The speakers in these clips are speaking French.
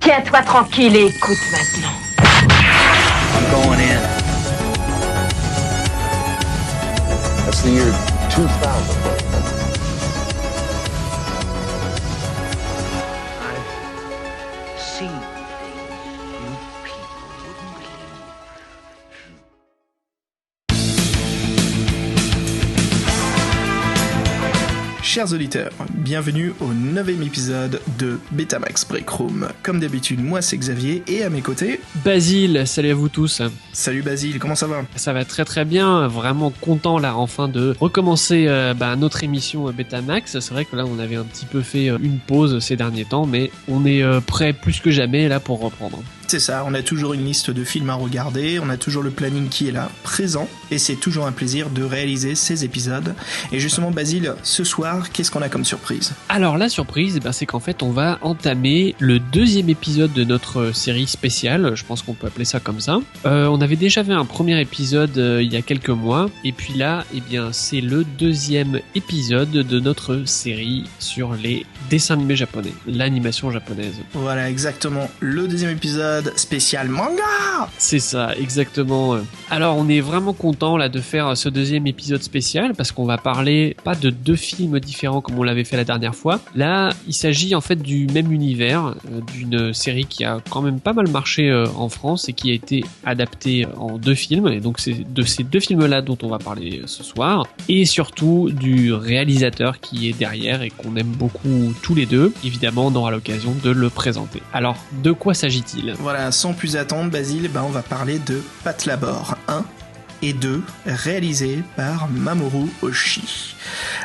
Tiens-toi tranquille et écoute maintenant. I'm going in. That's the year 2000. I've seen things you people wouldn't believe. Chers auditeurs, bienvenue au 9e épisode de Betamax Break Room. Comme d'habitude, moi c'est Xavier et à mes côtés... Basile, salut à vous tous. Salut Basile, comment ça va ? Ça va très très bien, vraiment content là enfin de recommencer notre émission Betamax. C'est vrai que là on avait un petit peu fait une pause ces derniers temps, mais on est prêt plus que jamais là pour reprendre. C'est ça, on a toujours une liste de films à regarder, on a toujours le planning qui est là, présent, et c'est toujours un plaisir de réaliser ces épisodes. Et justement Basile, ce soir, qu'est-ce qu'on a comme surprise ? Alors la surprise, c'est qu'en fait on va entamer le 2e épisode de notre série spéciale, je pense qu'on peut appeler ça comme ça. On avait déjà fait un premier épisode il y a quelques mois, et puis là, c'est le 2e épisode de notre série sur les dessins animés japonais, l'animation japonaise. Voilà, exactement, le 2e épisode spécial manga. C'est ça, exactement. Alors on est vraiment content là de faire ce 2e épisode spécial parce qu'on va parler pas de 2 films différents comme on l'avait fait la dernière fois. Là, il s'agit en fait du même univers, d'une série qui a quand même pas mal marché en France et qui a été adaptée en 2 films. Et donc c'est de ces 2 films-là dont on va parler ce soir. Et surtout du réalisateur qui est derrière et qu'on aime beaucoup tous les deux. Évidemment, on aura l'occasion de le présenter. Alors, de quoi s'agit-il ? Voilà, sans plus attendre, Basile, on va parler de Pat Labor 1 et 2, réalisé par Mamoru Oshii.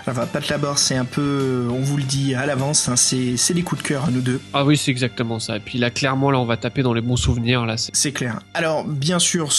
Alors, Pat Labor, c'est un peu, on vous le dit à l'avance, hein, c'est des coups de cœur à nous deux. Ah oui, c'est exactement ça. Et puis là, clairement, là, on va taper dans les bons souvenirs. Là, c'est clair. Alors, bien sûr,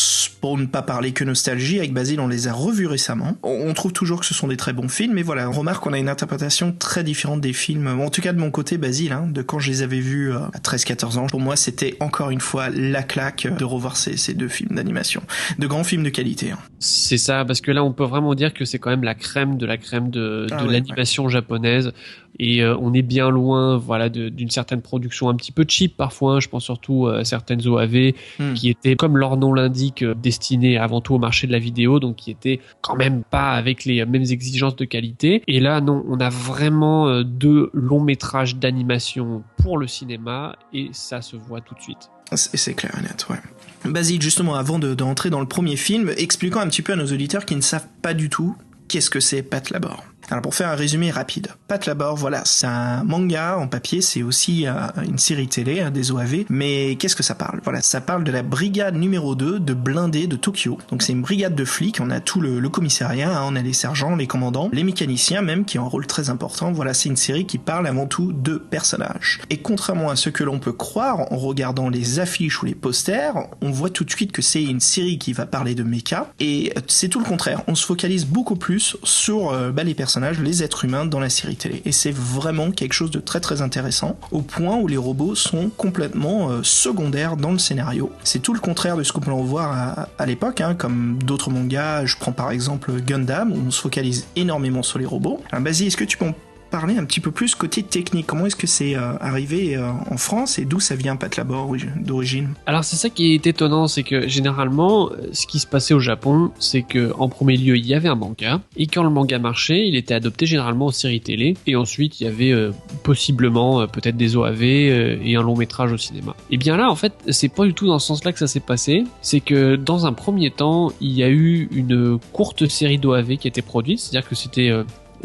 pour ne pas parler que nostalgie, avec Basile, on les a revus récemment. On trouve toujours que ce sont des très bons films, mais voilà, on remarque qu'on a une interprétation très différente des films. En tout cas, de mon côté, Basile, hein, de quand je les avais vus à 13-14 ans, pour moi, c'était encore une fois la claque de revoir ces 2 films d'animation. De grands films de qualité. Hein. C'est ça, parce que là, on peut vraiment dire que c'est quand même la crème de l'animation japonaise. Et on est bien loin, voilà, d'une certaine production un petit peu cheap parfois. Je pense surtout à certaines OAV qui étaient, comme leur nom l'indique, destinées avant tout au marché de la vidéo, donc qui étaient quand même pas avec les mêmes exigences de qualité. Et là, non, on a vraiment 2 longs métrages d'animation pour le cinéma et ça se voit tout de suite. C'est clair et net, ouais. Basile, justement, avant de rentrer dans le premier film, expliquons un petit peu à nos auditeurs qui ne savent pas du tout qu'est-ce que c'est Pat Labor. Alors pour faire un résumé rapide, Pat Labor, voilà, c'est un manga en papier, c'est aussi une série télé, des OAV, mais qu'est-ce que ça parle ? Voilà, ça parle de la brigade numéro 2 de blindés de Tokyo. Donc c'est une brigade de flics, on a tout le commissariat, hein, on a les sergents, les commandants, les mécaniciens même, qui ont un rôle très important. Voilà, c'est une série qui parle avant tout de personnages. Et contrairement à ce que l'on peut croire en regardant les affiches ou les posters, on voit tout de suite que c'est une série qui va parler de mecha, et c'est tout le contraire, on se focalise beaucoup plus sur les personnages, les êtres humains dans la série télé. Et c'est vraiment quelque chose de très très intéressant, au point où les robots sont complètement secondaires dans le scénario. C'est tout le contraire de ce qu'on peut en voir à l'époque, hein, comme d'autres mangas. Je prends par exemple Gundam, où on se focalise énormément sur les robots. Alors Basile, est-ce que tu peux en parler un petit peu plus côté technique? Comment est-ce que c'est arrivé en France et d'où ça vient Pat Labor d'origine? Alors c'est ça qui est étonnant, c'est que généralement ce qui se passait au Japon, c'est que en premier lieu il y avait un manga et quand le manga marchait, il était adopté généralement en série télé et ensuite il y avait possiblement peut-être des OAV et un long métrage au cinéma. Et bien là en fait c'est pas du tout dans ce sens-là que ça s'est passé, c'est que dans un premier temps il y a eu une courte série d'OAV qui a été produite, c'est-à-dire que c'était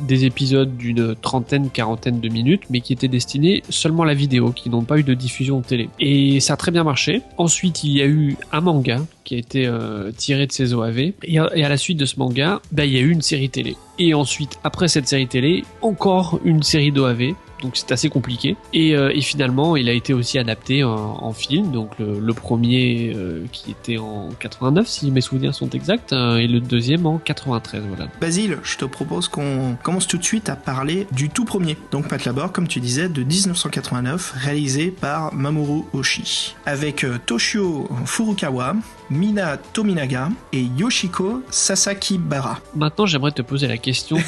des épisodes d'une quarantaine de minutes, mais qui étaient destinés seulement à la vidéo, qui n'ont pas eu de diffusion télé. Et ça a très bien marché. Ensuite, il y a eu un manga qui a été tiré de ces OAV, et à la suite de ce manga, il y a eu une série télé. Et ensuite, après cette série télé, encore une série d'OAV, donc c'est assez compliqué. Et finalement, il a été aussi adapté en film, donc le premier qui était en 89, si mes souvenirs sont exacts, et le deuxième en 93, voilà. Basile, je te propose qu'on commence tout de suite à parler du tout premier. Donc Pat Labor, comme tu disais, de 1989, réalisé par Mamoru Oshii, avec Toshio Furukawa, Mina Tominaga et Yoshiko Sasakibara. Maintenant, j'aimerais te poser la question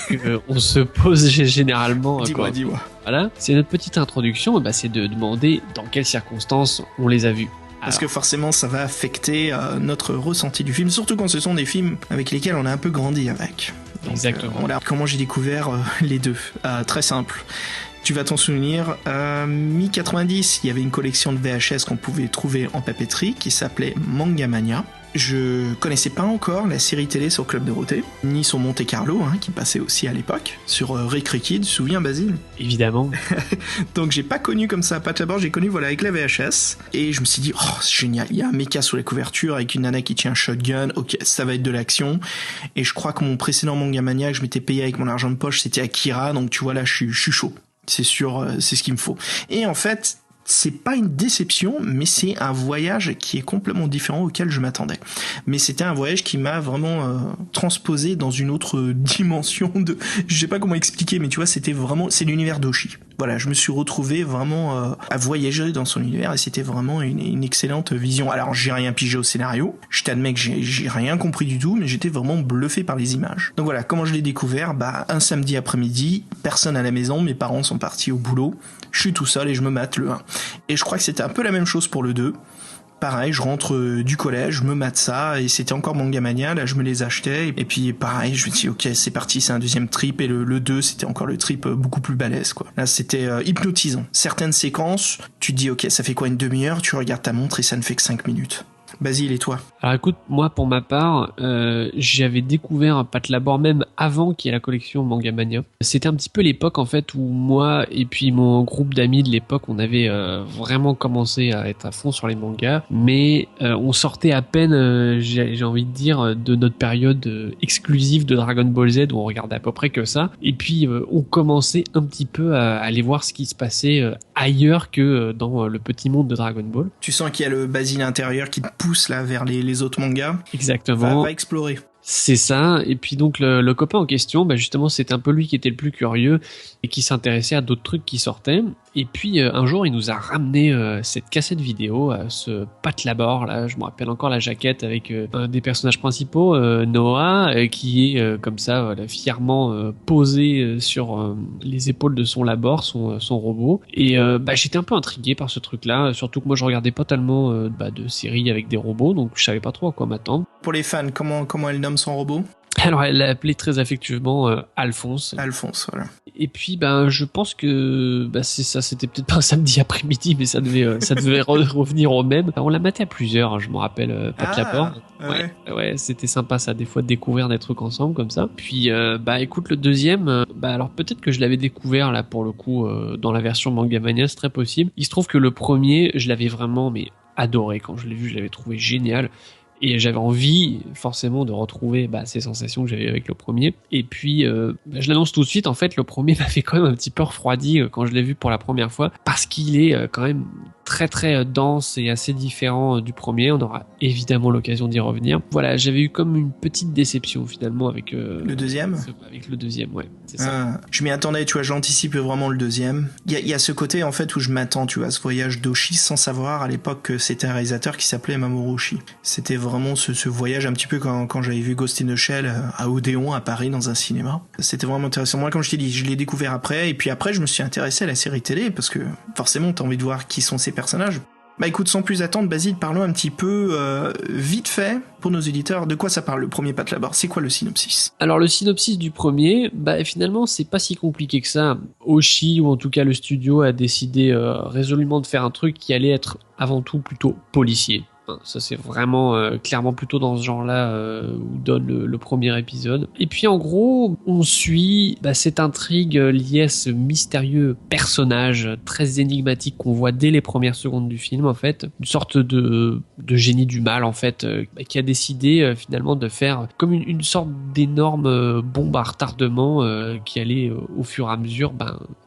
qu'on se pose généralement. Dis-moi. Voilà, c'est notre petite introduction, c'est de demander dans quelles circonstances on les a vus. Parce que forcément, ça va affecter notre ressenti du film, surtout quand ce sont des films avec lesquels on a un peu grandi avec. Donc, exactement. Voilà comment j'ai découvert les deux. Très simple. Tu vas t'en souvenir, mi-90, il y avait une collection de VHS qu'on pouvait trouver en papeterie qui s'appelait Manga Mania. Je connaissais pas encore la série télé sur Club Dorothée, ni sur Monte Carlo, qui passait aussi à l'époque, sur Recre Kid, souviens Basile ? Évidemment. Donc j'ai pas connu comme ça Pat Labor, j'ai connu avec la VHS, et je me suis dit, oh c'est génial, il y a un mecha sous la couverture avec une nana qui tient un shotgun, ok, ça va être de l'action, et je crois que mon précédent Manga Mania que je m'étais payé avec mon argent de poche, c'était Akira, donc tu vois là, je suis chaud. C'est sûr, c'est ce qu'il me faut. Et en fait, c'est pas une déception, mais c'est un voyage qui est complètement différent auquel je m'attendais. Mais c'était un voyage qui m'a vraiment transposé dans une autre dimension de... Je sais pas comment expliquer, mais tu vois, c'est l'univers d'Oshi. Voilà, je me suis retrouvé vraiment à voyager dans son univers et c'était vraiment une excellente vision. Alors, j'ai rien pigé au scénario, je t'admets que j'ai rien compris du tout, mais j'étais vraiment bluffé par les images. Donc voilà, comment je l'ai découvert ? Un samedi après-midi, personne à la maison, mes parents sont partis au boulot, je suis tout seul et je me mate le 1. Et je crois que c'était un peu la même chose pour le 2. Pareil, je rentre du collège, je me mate ça, et c'était encore Manga Mania, là je me les achetais, et puis pareil, je me dis ok c'est parti, c'est un deuxième trip, et le 2 c'était encore le trip beaucoup plus balèze quoi. Là c'était hypnotisant. Certaines séquences, tu te dis ok ça fait quoi une demi-heure, tu regardes ta montre et ça ne fait que 5 minutes. Basile et toi ? Alors écoute, moi pour ma part, j'avais découvert Pat Labor même avant qu'il y ait la collection Manga Mania. C'était un petit peu l'époque en fait où moi et puis mon groupe d'amis de l'époque, on avait vraiment commencé à être à fond sur les mangas, mais on sortait à peine, j'ai envie de dire, de notre période exclusive de Dragon Ball Z où on regardait à peu près que ça. Et puis on commençait un petit peu à aller voir ce qui se passait ailleurs que dans le petit monde de Dragon Ball. Tu sens qu'il y a le Basile intérieur qui te pousse là vers les autres mangas. Exactement. Va explorer. C'est ça, et puis donc le copain en question, justement c'était un peu lui qui était le plus curieux et qui s'intéressait à d'autres trucs qui sortaient, et puis un jour il nous a ramené cette cassette vidéo, ce Pat Labor, là je me rappelle encore la jaquette avec un des personnages principaux, Noah, qui est comme ça voilà, fièrement posé sur les épaules de son Labor, son robot, et j'étais un peu intrigué par ce truc là, surtout que moi je regardais pas tellement de séries avec des robots, donc je savais pas trop à quoi m'attendre. Pour les fans, comment elle nomme son robot ? Alors elle l'a appelé très affectueusement Alphonse. Alphonse, voilà. Et puis je pense que c'est ça, c'était peut-être pas un samedi après-midi, mais ça devait revenir au même. On l'a maté à plusieurs, je me rappelle, Pat Labor. Ouais, c'était sympa ça, des fois de découvrir des trucs ensemble comme ça. Puis écoute, le deuxième, alors peut-être que je l'avais découvert là pour le coup dans la version Manga Mania, c'est très possible. Il se trouve que le premier, je l'avais vraiment adoré quand je l'ai vu, je l'avais trouvé génial. Et j'avais envie forcément de retrouver ces sensations que j'avais avec le premier. Et puis, je l'annonce tout de suite, en fait, le premier m'a fait quand même un petit peu refroidi quand je l'ai vu pour la première fois, parce qu'il est quand même très très dense et assez différent du premier. On aura évidemment l'occasion d'y revenir. Voilà, j'avais eu comme une petite déception finalement avec le deuxième. Avec le deuxième, ouais, c'est ça. Je m'y attendais, tu vois, j'anticipe vraiment le deuxième. Il y a ce côté en fait où je m'attends, tu vois, à ce voyage d'Oshi sans savoir à l'époque que c'était un réalisateur qui s'appelait Mamoru Oshii. C'était vraiment ce voyage un petit peu quand j'avais vu Ghost in the Shell à Odéon à Paris dans un cinéma. C'était vraiment intéressant. Moi, comme je t'ai dit, je l'ai découvert après, et puis après je me suis intéressé à la série télé parce que forcément t'as envie de voir qui sont ces personnages. Écoute, sans plus attendre, Basile, parlons un petit peu vite fait pour nos éditeurs. De quoi ça parle le premier Pat Labor ? C'est quoi le synopsis ? Alors le synopsis du premier, finalement c'est pas si compliqué que ça. Oshii, ou en tout cas le studio, a décidé résolument de faire un truc qui allait être avant tout plutôt policier. Ça c'est vraiment clairement plutôt dans ce genre-là où donne le premier épisode. Et puis en gros, on suit cette intrigue liée à ce mystérieux personnage très énigmatique qu'on voit dès les premières secondes du film en fait, une sorte de génie du mal en fait, qui a décidé finalement de faire comme une sorte d'énorme bombe à retardement qui allait au fur et à mesure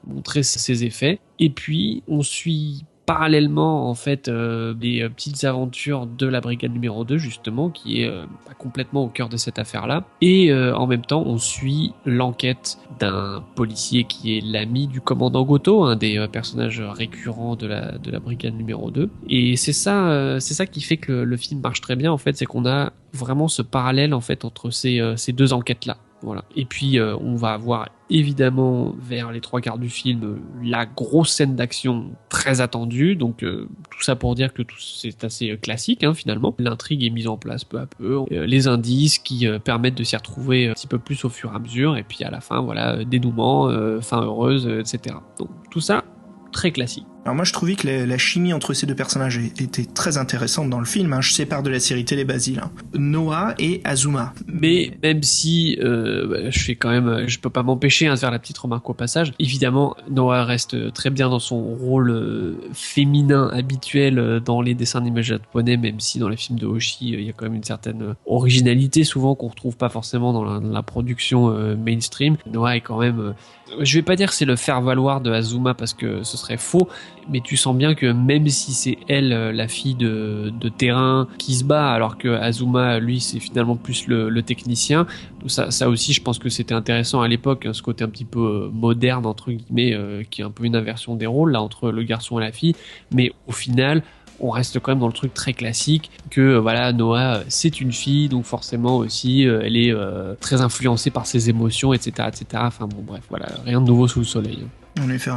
montrer ses effets. Et puis on suit parallèlement en fait des petites aventures de la brigade numéro 2 justement qui est complètement au cœur de cette affaire-là, et en même temps on suit l'enquête d'un policier qui est l'ami du commandant Goto, un des personnages récurrents de la brigade numéro 2, et c'est ça qui fait que le film marche très bien en fait, c'est qu'on a vraiment ce parallèle en fait entre ces deux enquêtes-là. Voilà. Et puis on va avoir évidemment vers les 3/4 du film la grosse scène d'action très attendue, donc tout ça pour dire que c'est assez classique finalement. L'intrigue est mise en place peu à peu, les indices qui permettent de s'y retrouver un petit peu plus au fur et à mesure, et puis à la fin voilà, dénouement, fin heureuse, etc. Donc tout ça très classique. Alors moi je trouvais que la chimie entre ces deux personnages était très intéressante dans le film. Je sépare de la série télé Basile. Noah et Azuma. Mais même si je peux pas m'empêcher de faire la petite remarque au passage. Évidemment, Noah reste très bien dans son rôle féminin habituel dans les dessins animés japonais, même si dans les films de Hoshi il y a quand même une certaine originalité souvent qu'on retrouve pas forcément dans la production mainstream. Noah est quand même je vais pas dire que c'est le faire-valoir de Azuma parce que ce serait faux, mais tu sens bien que même si c'est elle la fille de terrain qui se bat, alors que Azuma lui c'est finalement plus le technicien, ça aussi je pense que c'était intéressant à l'époque, ce côté un petit peu moderne entre guillemets, qui est un peu une inversion des rôles là entre le garçon et la fille, mais au final on reste quand même dans le truc très classique que voilà, Noah c'est une fille, donc forcément aussi elle est très influencée par ses émotions, etc. Enfin bon bref, voilà, rien de nouveau sous le soleil. En effet.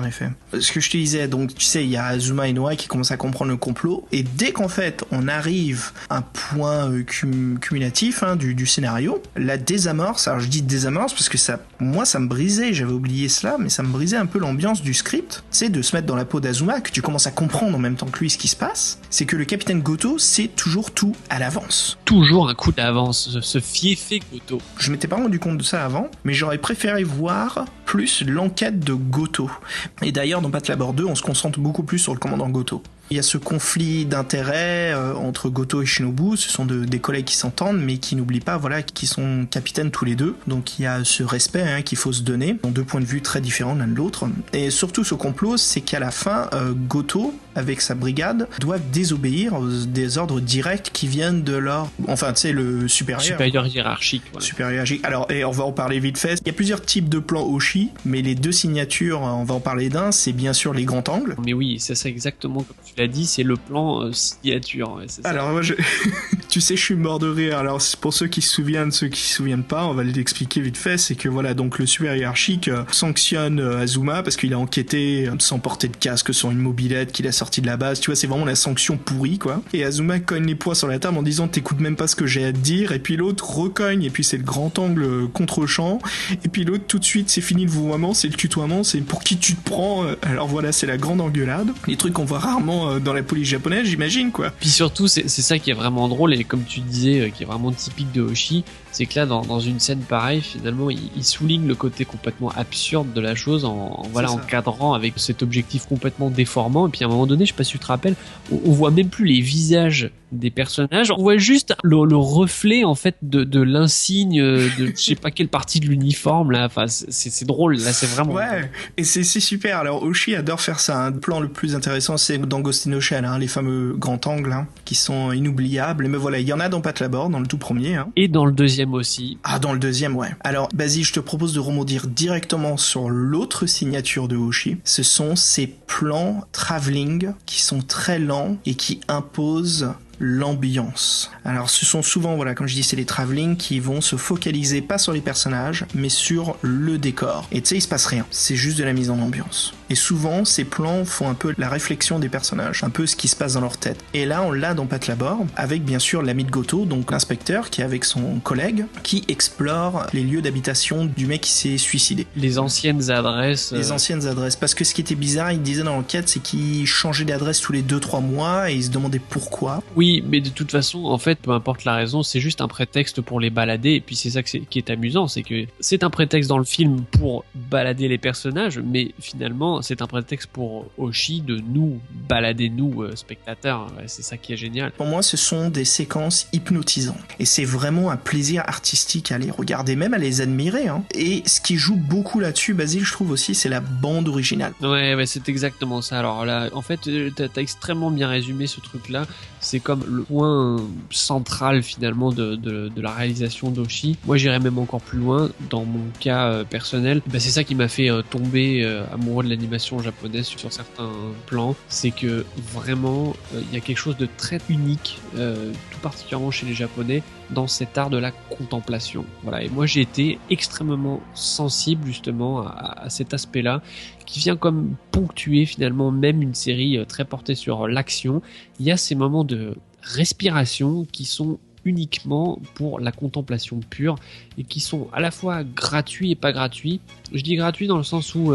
Ce que je te disais, donc tu sais, il y a Azuma et Noah qui commencent à comprendre le complot, et dès qu'en fait on arrive à un point cumulatif du scénario, la désamorce, alors je dis désamorce parce que moi ça me brisait, j'avais oublié cela, mais ça me brisait un peu l'ambiance du script, c'est de se mettre dans la peau d'Azuma, que tu commences à comprendre en même temps que lui ce qui se passe, c'est que le capitaine Goto sait toujours tout à l'avance. Toujours un coup d'avance, ce fiefé Goto. Je m'étais pas rendu compte de ça avant, mais j'aurais préféré voir plus l'enquête de Goto. Et d'ailleurs, dans Battle Labor 2, on se concentre beaucoup plus sur le commandant Goto. Il y a ce conflit d'intérêts entre Goto et Shinobu, ce sont des collègues qui s'entendent, mais qui n'oublient pas, voilà, qu'ils sont capitaines tous les deux. Donc il y a ce respect qu'il faut se donner, dans deux points de vue très différents l'un de l'autre. Et surtout ce complot, c'est qu'à la fin, Goto, avec sa brigade, doivent désobéir aux des ordres directs qui viennent de leur... Enfin, tu sais, le supérieur. Supérieur hiérarchique. Voilà. Supérieur hiérarchique. Alors, et on va en parler vite fait. Il y a plusieurs types de plans Hoshi, mais les deux signatures, on va en parler d'un, c'est bien sûr les grands angles. Mais oui, c'est ça exactement comme tu l'as dit, c'est le plan signature. Ouais, c'est ça. Alors moi, tu sais, je suis mort de rire. Alors pour ceux qui se souviennent, ceux qui se souviennent pas, on va l'expliquer vite fait. C'est que voilà, donc le supérieur hiérarchique sanctionne Azuma parce qu'il a enquêté sans porter de casque sur une mobilette qu'il a sorti de la base. Tu vois, c'est vraiment la sanction pourrie, quoi. Et Azuma cogne les poings sur la table en disant t'écoutes même pas ce que j'ai à te dire. Et puis l'autre recogne. Et puis c'est le grand angle contre-champ. Et puis l'autre tout de suite, c'est fini le vouvoiement, c'est le tutoiement, c'est pour qui tu te prends. Alors voilà, c'est la grande engueulade. Les trucs qu'on voit rarement dans la police japonaise, j'imagine, quoi. Puis surtout, c'est ça qui est vraiment drôle, et comme tu disais, qui est vraiment typique de Hoshi, c'est que là, dans une scène pareille, finalement, il souligne le côté complètement absurde de la chose en encadrant avec cet objectif complètement déformant. Et puis à un moment donné, je sais pas si tu te rappelles, on voit même plus les visages des personnages, on voit juste le reflet en fait de l'insigne de je sais pas quelle partie de l'uniforme là. Enfin, c'est drôle là, c'est vraiment ouais drôle. Et c'est super. Alors Hoshi adore faire ça. Le plan le plus intéressant, c'est dans Ghost in the Shell, les fameux grands angles qui sont inoubliables. Mais voilà, il y en a dans Battle Labor, dans le tout premier. Et dans le deuxième aussi. Ah, dans le deuxième, ouais. Alors Basile, je te propose de rebondir directement sur l'autre signature de Hoshi. Ce sont ces plans travelling qui sont très lents et qui imposent l'ambiance. Alors ce sont souvent, voilà, comme je dis, c'est les travelling qui vont se focaliser pas sur les personnages, mais sur le décor. Et tu sais, il se passe rien. C'est juste de la mise en ambiance. Et souvent, ces plans font un peu la réflexion des personnages, un peu ce qui se passe dans leur tête. Et là, on l'a dans Battle Labor, avec bien sûr l'ami de Goto, donc l'inspecteur, qui est avec son collègue, qui explore les lieux d'habitation du mec qui s'est suicidé. Les anciennes adresses. Les anciennes adresses. Parce que ce qui était bizarre, il disait dans l'enquête, c'est qu'il changeait d'adresse tous les 2-3 mois, et il se demandait pourquoi. Oui, Oui, mais de toute façon, en fait, peu importe la raison, c'est juste un prétexte pour les balader. Et puis c'est ça qui est amusant, c'est que c'est un prétexte dans le film pour balader les personnages, mais finalement, c'est un prétexte pour Oshii de nous balader, nous, spectateurs. Ouais, c'est ça qui est génial. Pour moi, ce sont des séquences hypnotisantes. Et c'est vraiment un plaisir artistique à les regarder, même à les admirer. Hein. Et ce qui joue beaucoup là-dessus, Basile, je trouve aussi, c'est la bande originale. Ouais, c'est exactement ça. Alors là, en fait, t'as extrêmement bien résumé ce truc-là. C'est comme le point central finalement de la réalisation d'Oshii. Moi, j'irais même encore plus loin. Dans mon cas personnel, c'est ça qui m'a fait tomber amoureux de l'animation japonaise sur certains plans. C'est que vraiment, il y a quelque chose de très unique, tout particulièrement chez les Japonais, dans cet art de la contemplation. Voilà. Et moi, j'ai été extrêmement sensible justement à cet aspect-là, qui vient comme ponctuer finalement même une série très portée sur l'action. Il y a ces moments de respiration qui sont uniquement pour la contemplation pure et qui sont à la fois gratuits et pas gratuits. Je dis gratuits dans le sens où,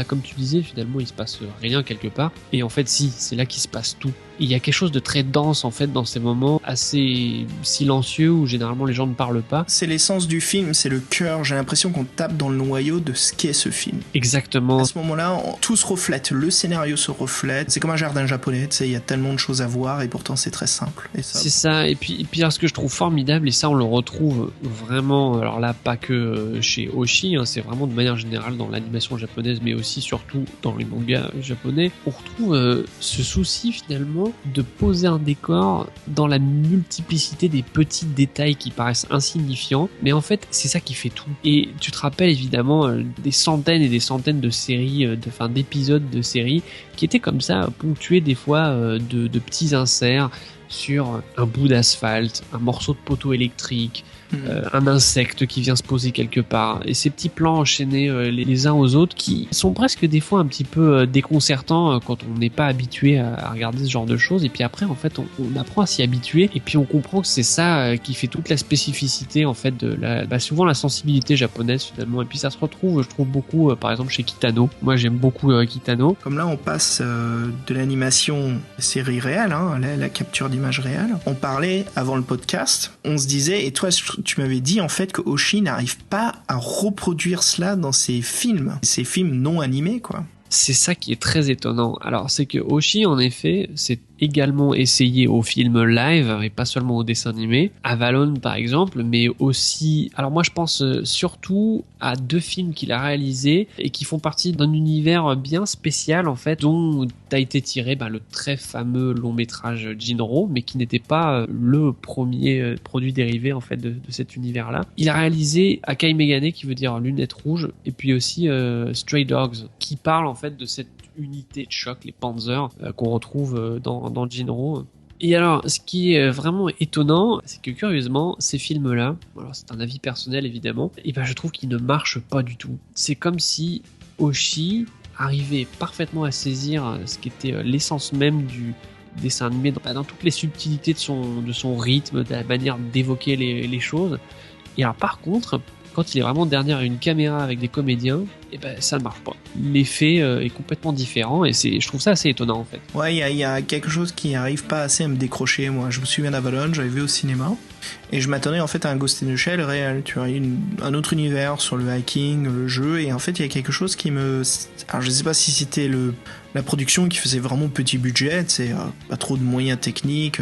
comme tu disais, finalement il se passe rien quelque part. Et en fait, si, c'est là qu'il se passe tout. Et il y a quelque chose de très dense en fait dans ces moments assez silencieux où généralement les gens ne parlent pas. C'est l'essence du film, c'est le cœur. J'ai l'impression qu'on tape dans le noyau de ce qu'est ce film. Exactement. À ce moment-là, tout se reflète, le scénario se reflète. C'est comme un jardin japonais, tu sais, il y a tellement de choses à voir et pourtant c'est très simple. Et ça... C'est ça. Et puis alors, ce que je trouve formidable, et ça on le retrouve vraiment, alors là pas que chez Oshii, hein, c'est vraiment de manière générale dans l'animation japonaise, mais aussi surtout dans les mangas japonais, on retrouve ce souci finalement de poser un décor dans la multiplicité des petits détails qui paraissent insignifiants, mais en fait c'est ça qui fait tout. Et tu te rappelles évidemment des centaines et des centaines de séries, d'épisodes de séries qui étaient comme ça, ponctués des fois de petits inserts sur un bout d'asphalte, un morceau de poteau électrique, un insecte qui vient se poser quelque part, et ces petits plans enchaînés les uns aux autres qui sont presque des fois un petit peu déconcertants quand on n'est pas habitué à regarder ce genre de choses. Et puis après en fait on apprend à s'y habituer et puis on comprend que c'est ça qui fait toute la spécificité en fait de souvent la sensibilité japonaise finalement. Et puis ça se retrouve, je trouve, beaucoup par exemple chez Kitano. Moi j'aime beaucoup Kitano. Comme là on passe de l'animation série réelle, hein, la capture d'image réelle. On parlait avant le podcast, on se disait, et toi tu m'avais dit en fait que Oshii n'arrive pas à reproduire cela dans ses films non animés, quoi. C'est ça qui est très étonnant. Alors c'est que Oshii en effet, c'est également essayé au film live et pas seulement au dessin animé, Avalon par exemple, mais aussi, alors moi je pense surtout à 2 films qu'il a réalisés et qui font partie d'un univers bien spécial en fait, dont a été tiré le très fameux long métrage Jinro, mais qui n'était pas le premier produit dérivé en fait de cet univers là. Il a réalisé Akai Megane, qui veut dire lunettes rouges, et puis aussi Stray Dogs, qui parle en fait de cette unité de choc, les Panzers, qu'on retrouve dans Jinro. Et alors, ce qui est vraiment étonnant, c'est que curieusement, ces films-là, alors c'est un avis personnel évidemment, et je trouve qu'ils ne marchent pas du tout. C'est comme si Oshii arrivait parfaitement à saisir ce qui était l'essence même du dessin animé, dans toutes les subtilités de son rythme, de la manière d'évoquer les choses. Et alors par contre, quand il est vraiment derrière une caméra avec des comédiens, ça ne marche pas. L'effet est complètement différent et je trouve ça assez étonnant en fait. Ouais, il y a quelque chose qui n'arrive pas assez à me décrocher. Moi, je me souviens d'Avalon, j'avais vu au cinéma et je m'attendais en fait à un Ghost in the Shell réel. Tu vois, un autre univers sur le hiking, le jeu, et en fait il y a quelque chose qui me... Alors je sais pas si c'était la production qui faisait vraiment petit budget, c'est pas trop de moyens techniques.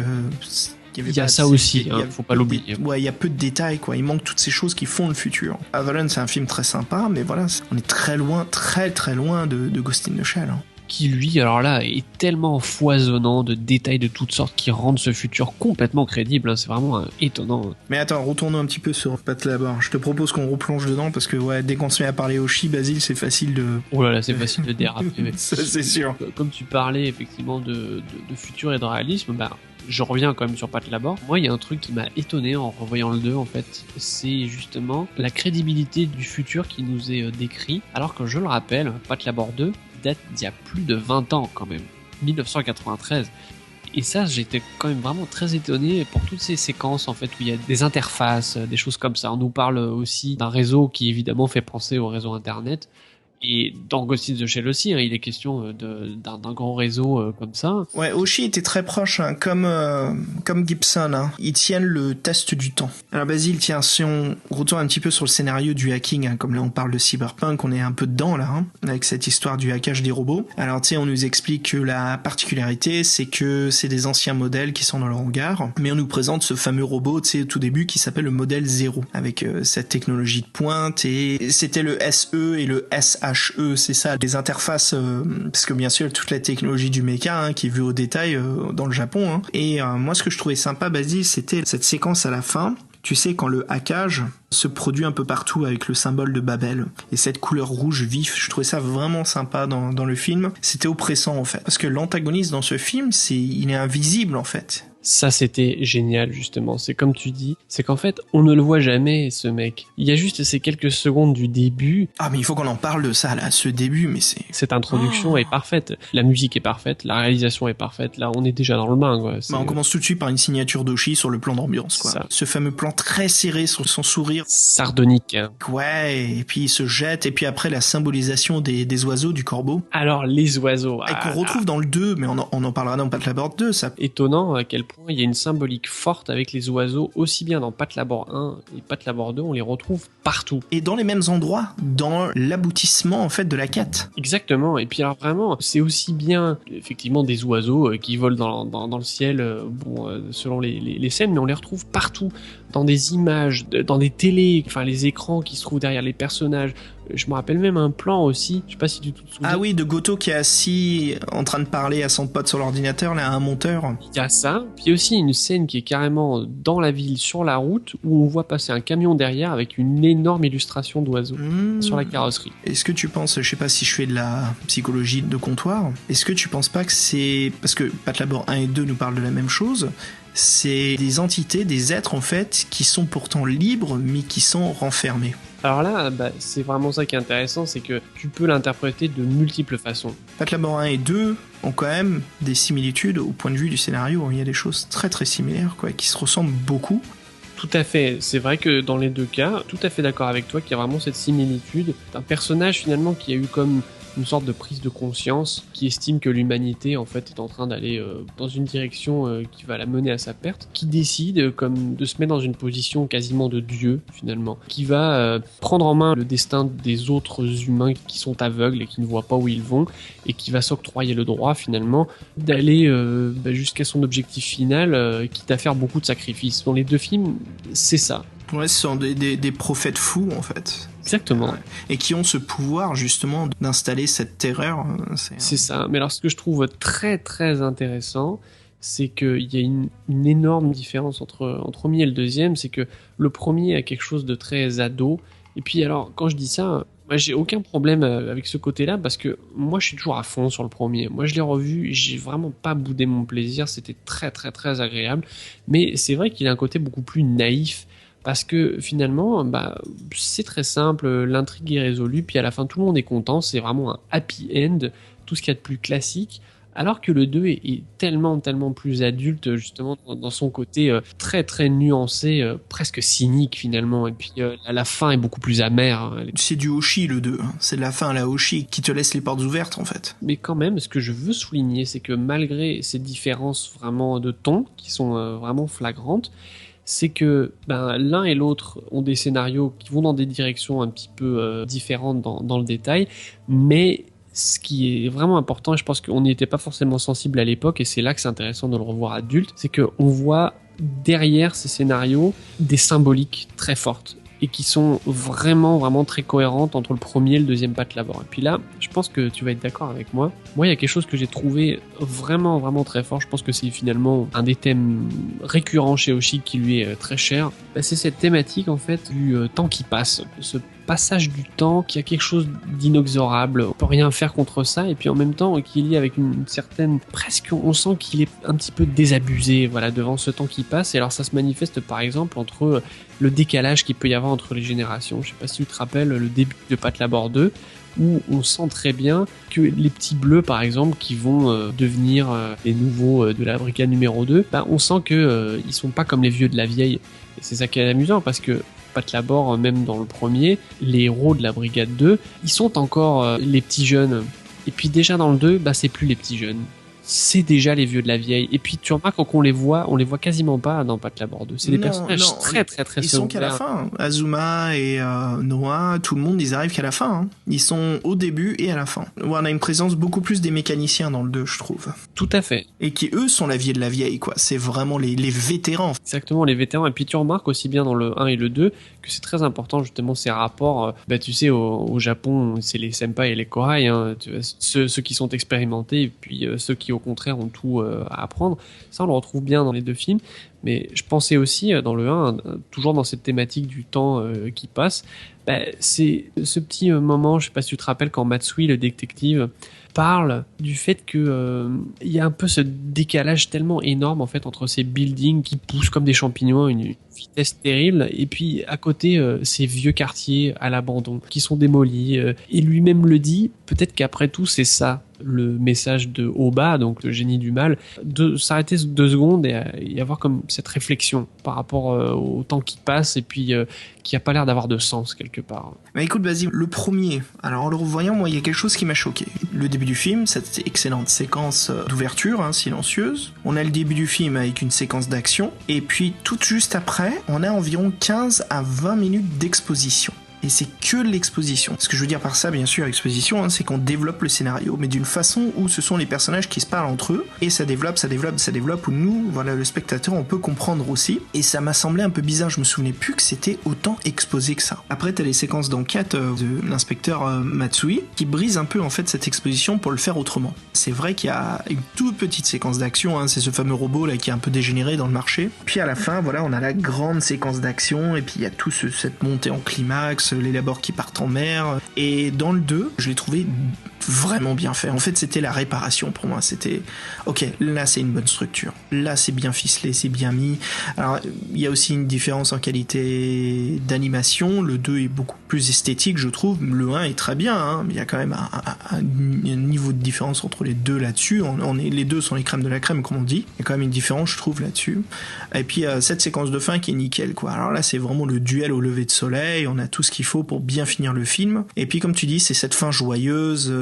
Il y a ça aussi, faut pas l'oublier. Ouais, il y a peu de détails, quoi. Il manque toutes ces choses qui font le futur. Avalon, c'est un film très sympa, mais voilà, on est très loin, très très loin de Ghost in the Shell. Hein. Qui lui, alors là, est tellement foisonnant de détails de toutes sortes qui rendent ce futur complètement crédible. Hein. C'est vraiment étonnant. Mais attends, retournons un petit peu sur Pat Labor. Je te propose qu'on replonge dedans parce que dès qu'on se met à parler Oshii, Basile, c'est facile de... Oh là là, c'est facile de déraper. Ça, c'est sûr. Comme tu parlais effectivement de futur et de réalisme, je reviens quand même sur Pat Labor. Moi, il y a un truc qui m'a étonné en revoyant le 2 en fait, c'est justement la crédibilité du futur qui nous est décrit, alors que je le rappelle, Pat Labor 2 date d'il y a plus de 20 ans quand même, 1993. Et ça, j'étais quand même vraiment très étonné pour toutes ces séquences en fait où il y a des interfaces, des choses comme ça. On nous parle aussi d'un réseau qui évidemment fait penser au réseau internet. Et dans Ghost in the Shell aussi, hein, il est question d'un grand réseau comme ça. Ouais, Oshii était très proche, hein, comme Gibson. Hein. Ils tiennent le test du temps. Alors Basile, tiens, si on retourne un petit peu sur le scénario du hacking, hein, comme là on parle de cyberpunk, on est un peu dedans là, hein, avec cette histoire du hackage des robots. Alors tu sais, on nous explique que la particularité, c'est que c'est des anciens modèles qui sont dans le hangar, mais on nous présente ce fameux robot, tu sais, au tout début, qui s'appelle le modèle 0, avec cette technologie de pointe, et c'était le SE et le SHE, c'est ça, les interfaces, parce que bien sûr toute la technologie du méca, hein, qui est vue au détail dans le Japon, hein. Et moi ce que je trouvais sympa, Basile, c'était cette séquence à la fin. Tu sais, quand le hackage se produit un peu partout avec le symbole de Babel et cette couleur rouge vif, je trouvais ça vraiment sympa dans le film. C'était oppressant en fait, parce que l'antagoniste dans ce film, il est invisible en fait. Ça, c'était génial, justement. C'est comme tu dis, c'est qu'en fait, on ne le voit jamais, ce mec. Il y a juste ces quelques secondes du début. Ah, mais il faut qu'on en parle de ça, là, ce début, mais c'est... Cette introduction est parfaite. La musique est parfaite, la réalisation est parfaite. Là, on est déjà dans le bain, quoi. Bah, on commence tout de suite par une signature d'Oshii sur le plan d'ambiance, quoi. Ça. Ce fameux plan très serré sur son sourire. Sardonique, hein. Ouais, et puis il se jette, et puis après, la symbolisation des oiseaux, du corbeau. Alors, les oiseaux... Et qu'on retrouve dans le 2, mais on en parlera dans Pat Labor 2, ça. Étonnant à quel point il y a une symbolique forte avec les oiseaux, aussi bien dans Pat Labor 1 et Pat Labor 2, on les retrouve partout. Et dans les mêmes endroits, dans l'aboutissement en fait de la quête. Exactement, et puis alors vraiment, c'est aussi bien effectivement des oiseaux qui volent dans le ciel, selon les scènes, mais on les retrouve partout, dans des images, dans des télés, enfin les écrans qui se trouvent derrière les personnages. Je me rappelle même un plan aussi, je sais pas si tu te souviens. Ah oui, de Goto qui est assis en train de parler à son pote sur l'ordinateur, là, à un monteur. Il y a ça, puis il y a aussi une scène qui est carrément dans la ville, sur la route, où on voit passer un camion derrière avec une énorme illustration d'oiseaux sur la carrosserie. Est-ce que tu penses, je sais pas si je fais de la psychologie de comptoir, est-ce que tu penses pas que c'est... Parce que Pat Labor 1 et 2 nous parlent de la même chose, c'est des entités, des êtres en fait, qui sont pourtant libres, mais qui sont renfermés. Alors là, c'est vraiment ça qui est intéressant, c'est que tu peux l'interpréter de multiples façons. Pat Labor 1 et 2 ont quand même des similitudes au point de vue du scénario. Il y a des choses très très similaires, quoi, qui se ressemblent beaucoup. Tout à fait, c'est vrai que dans les deux cas, tout à fait d'accord avec toi qu'il y a vraiment cette similitude d'un personnage finalement qui a eu comme une sorte de prise de conscience, qui estime que l'humanité en fait est en train d'aller dans une direction qui va la mener à sa perte, qui décide comme de se mettre dans une position quasiment de dieu finalement, qui va prendre en main le destin des autres humains qui sont aveugles et qui ne voient pas où ils vont, et qui va s'octroyer le droit finalement d'aller jusqu'à son objectif final, quitte à faire beaucoup de sacrifices. Dans les deux films, c'est ça. Ouais, ce sont des prophètes fous en fait. Exactement. Ouais. Et qui ont ce pouvoir justement d'installer cette terreur. C'est ça. Mais alors ce que je trouve très très intéressant, c'est qu'il y a une énorme différence entre le premier et le deuxième. C'est que le premier a quelque chose de très ado. Et puis alors quand je dis ça, moi j'ai aucun problème avec ce côté-là, parce que moi je suis toujours à fond sur le premier. Moi je l'ai revu, j'ai vraiment pas boudé mon plaisir. C'était très très très agréable. Mais c'est vrai qu'il a un côté beaucoup plus naïf. Parce que finalement, c'est très simple, l'intrigue est résolue, puis à la fin tout le monde est content, c'est vraiment un happy end, tout ce qu'il y a de plus classique, alors que le 2 est tellement plus adulte justement dans son côté très très nuancé, presque cynique finalement, et puis la fin est beaucoup plus amère. Hein. C'est du Oshii le 2, hein. C'est de la fin à la Oshii qui te laisse les portes ouvertes en fait. Mais quand même, ce que je veux souligner, c'est que malgré ces différences vraiment de ton, qui sont vraiment flagrantes, c'est que l'un et l'autre ont des scénarios qui vont dans des directions un petit peu différentes dans le détail, mais ce qui est vraiment important, et je pense qu'on n'y était pas forcément sensible à l'époque, et c'est là que c'est intéressant de le revoir adulte, c'est qu'on voit derrière ces scénarios des symboliques très fortes, et qui sont vraiment très cohérentes entre le premier et le deuxième Pat Labor. Et puis là, je pense que tu vas être d'accord avec moi. Moi, il y a quelque chose que j'ai trouvé vraiment très fort. Je pense que c'est finalement un des thèmes récurrents chez Oshii qui lui est très cher. C'est cette thématique en fait du temps qui passe. Ce passage du temps qui a quelque chose d'inexorable. On peut rien faire contre ça, et puis en même temps qui est lié avec une certaine... Presque, on sent qu'il est un petit peu désabusé, voilà, devant ce temps qui passe. Et alors ça se manifeste par exemple entre le décalage qu'il peut y avoir entre les générations. Je sais pas si tu te rappelles le début de Pat Labor 2, où on sent très bien que les petits bleus par exemple qui vont devenir les nouveaux de la brigade numéro 2, on sent que ils sont pas comme les vieux de la vieille. Et c'est ça qui est amusant, parce que Pat Labor, même dans le premier, les héros de la Brigade 2, ils sont encore les petits jeunes. Et puis déjà dans le 2, c'est plus les petits jeunes. C'est déjà les vieux de la vieille. Et puis tu remarques qu'on les voit quasiment pas dans Pat Labor 2. C'est des personnages très ils sont qu'à la fin. Azuma et Noah, tout le monde, ils arrivent qu'à la fin. Hein. Ils sont au début et à la fin. On a une présence beaucoup plus des mécaniciens dans le 2, je trouve. Tout à fait. Et qui, eux, sont la vieille de la vieille, quoi. C'est vraiment les vétérans. Exactement, les vétérans. Et puis tu remarques aussi bien dans le 1 et le 2 que c'est très important, justement, ces rapports. Tu sais, au Japon, c'est les senpai et les kohai, hein, tu vois, ceux qui sont expérimentés, et puis ceux qui, au contraire, ont tout à apprendre. Ça, on le retrouve bien dans les deux films. Mais je pensais aussi, dans le 1, toujours dans cette thématique du temps qui passe, c'est ce petit moment, je sais pas si tu te rappelles, quand Matsui, le détective, parle du fait que il y a un peu ce décalage tellement énorme en fait entre ces buildings qui poussent comme des champignons à une vitesse terrible, et puis à côté ces vieux quartiers à l'abandon qui sont démolis, et lui-même le dit, peut-être qu'après tout c'est ça le message de Oba, donc le génie du mal, de s'arrêter 2 secondes et avoir comme cette réflexion par rapport au temps qui passe, et puis qui a pas l'air d'avoir de sens quelque part. Écoute Basile, le premier, alors en le revoyant, moi il y a quelque chose qui m'a choqué. Le début du film, cette excellente séquence d'ouverture, silencieuse. On a le début du film avec une séquence d'action, et puis tout juste après, on a environ 15 à 20 minutes d'exposition. Et c'est que l'exposition. Ce que je veux dire par ça, bien sûr, exposition, c'est qu'on développe le scénario, mais d'une façon où ce sont les personnages qui se parlent entre eux, et ça développe, où nous, voilà, le spectateur, on peut comprendre aussi. Et ça m'a semblé un peu bizarre, je me souvenais plus que c'était autant exposé que ça. Après, t'as les séquences d'enquête de l'inspecteur Matsui, qui brise un peu, en fait, cette exposition pour le faire autrement. C'est vrai qu'il y a une toute petite séquence d'action, c'est ce fameux robot, là, qui est un peu dégénéré dans le marché. Puis à la fin, voilà, on a la grande séquence d'action, et puis il y a tout cette montée en climax, les labors qui partent en mer. Et dans le 2, je l'ai trouvé vraiment bien fait. En fait, c'était la réparation pour moi. C'était, ok, là c'est une bonne structure. Là c'est bien ficelé, c'est bien mis. Alors, il y a aussi une différence en qualité d'animation. Le 2 est beaucoup plus esthétique, je trouve. Le 1 est très bien, mais il y a quand même un niveau de différence entre les deux là-dessus. Les deux sont les crèmes de la crème, comme on dit. Il y a quand même une différence, je trouve, là-dessus. Et puis, cette séquence de fin qui est nickel, quoi. Alors là, c'est vraiment le duel au lever de soleil. On a tout ce qu'il faut pour bien finir le film. Et puis, comme tu dis, c'est cette fin joyeuse,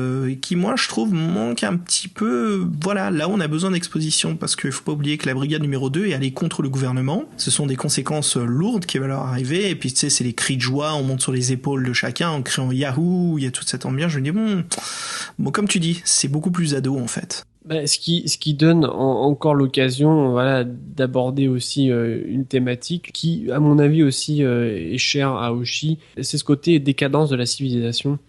qui, moi, je trouve, manque un petit peu. Voilà, là, on a besoin d'exposition, parce qu'il faut pas oublier que la brigade numéro 2 est allée contre le gouvernement. Ce sont des conséquences lourdes qui vont leur arriver. Et puis, tu sais, c'est les cris de joie, on monte sur les épaules de chacun en criant Yahoo, il y a toute cette ambiance. Je me dis, bon, comme tu dis, c'est beaucoup plus ado, en fait. Ce qui donne encore l'occasion, voilà, d'aborder aussi une thématique qui, à mon avis aussi, est chère à Oshii. C'est ce côté décadence de la civilisation.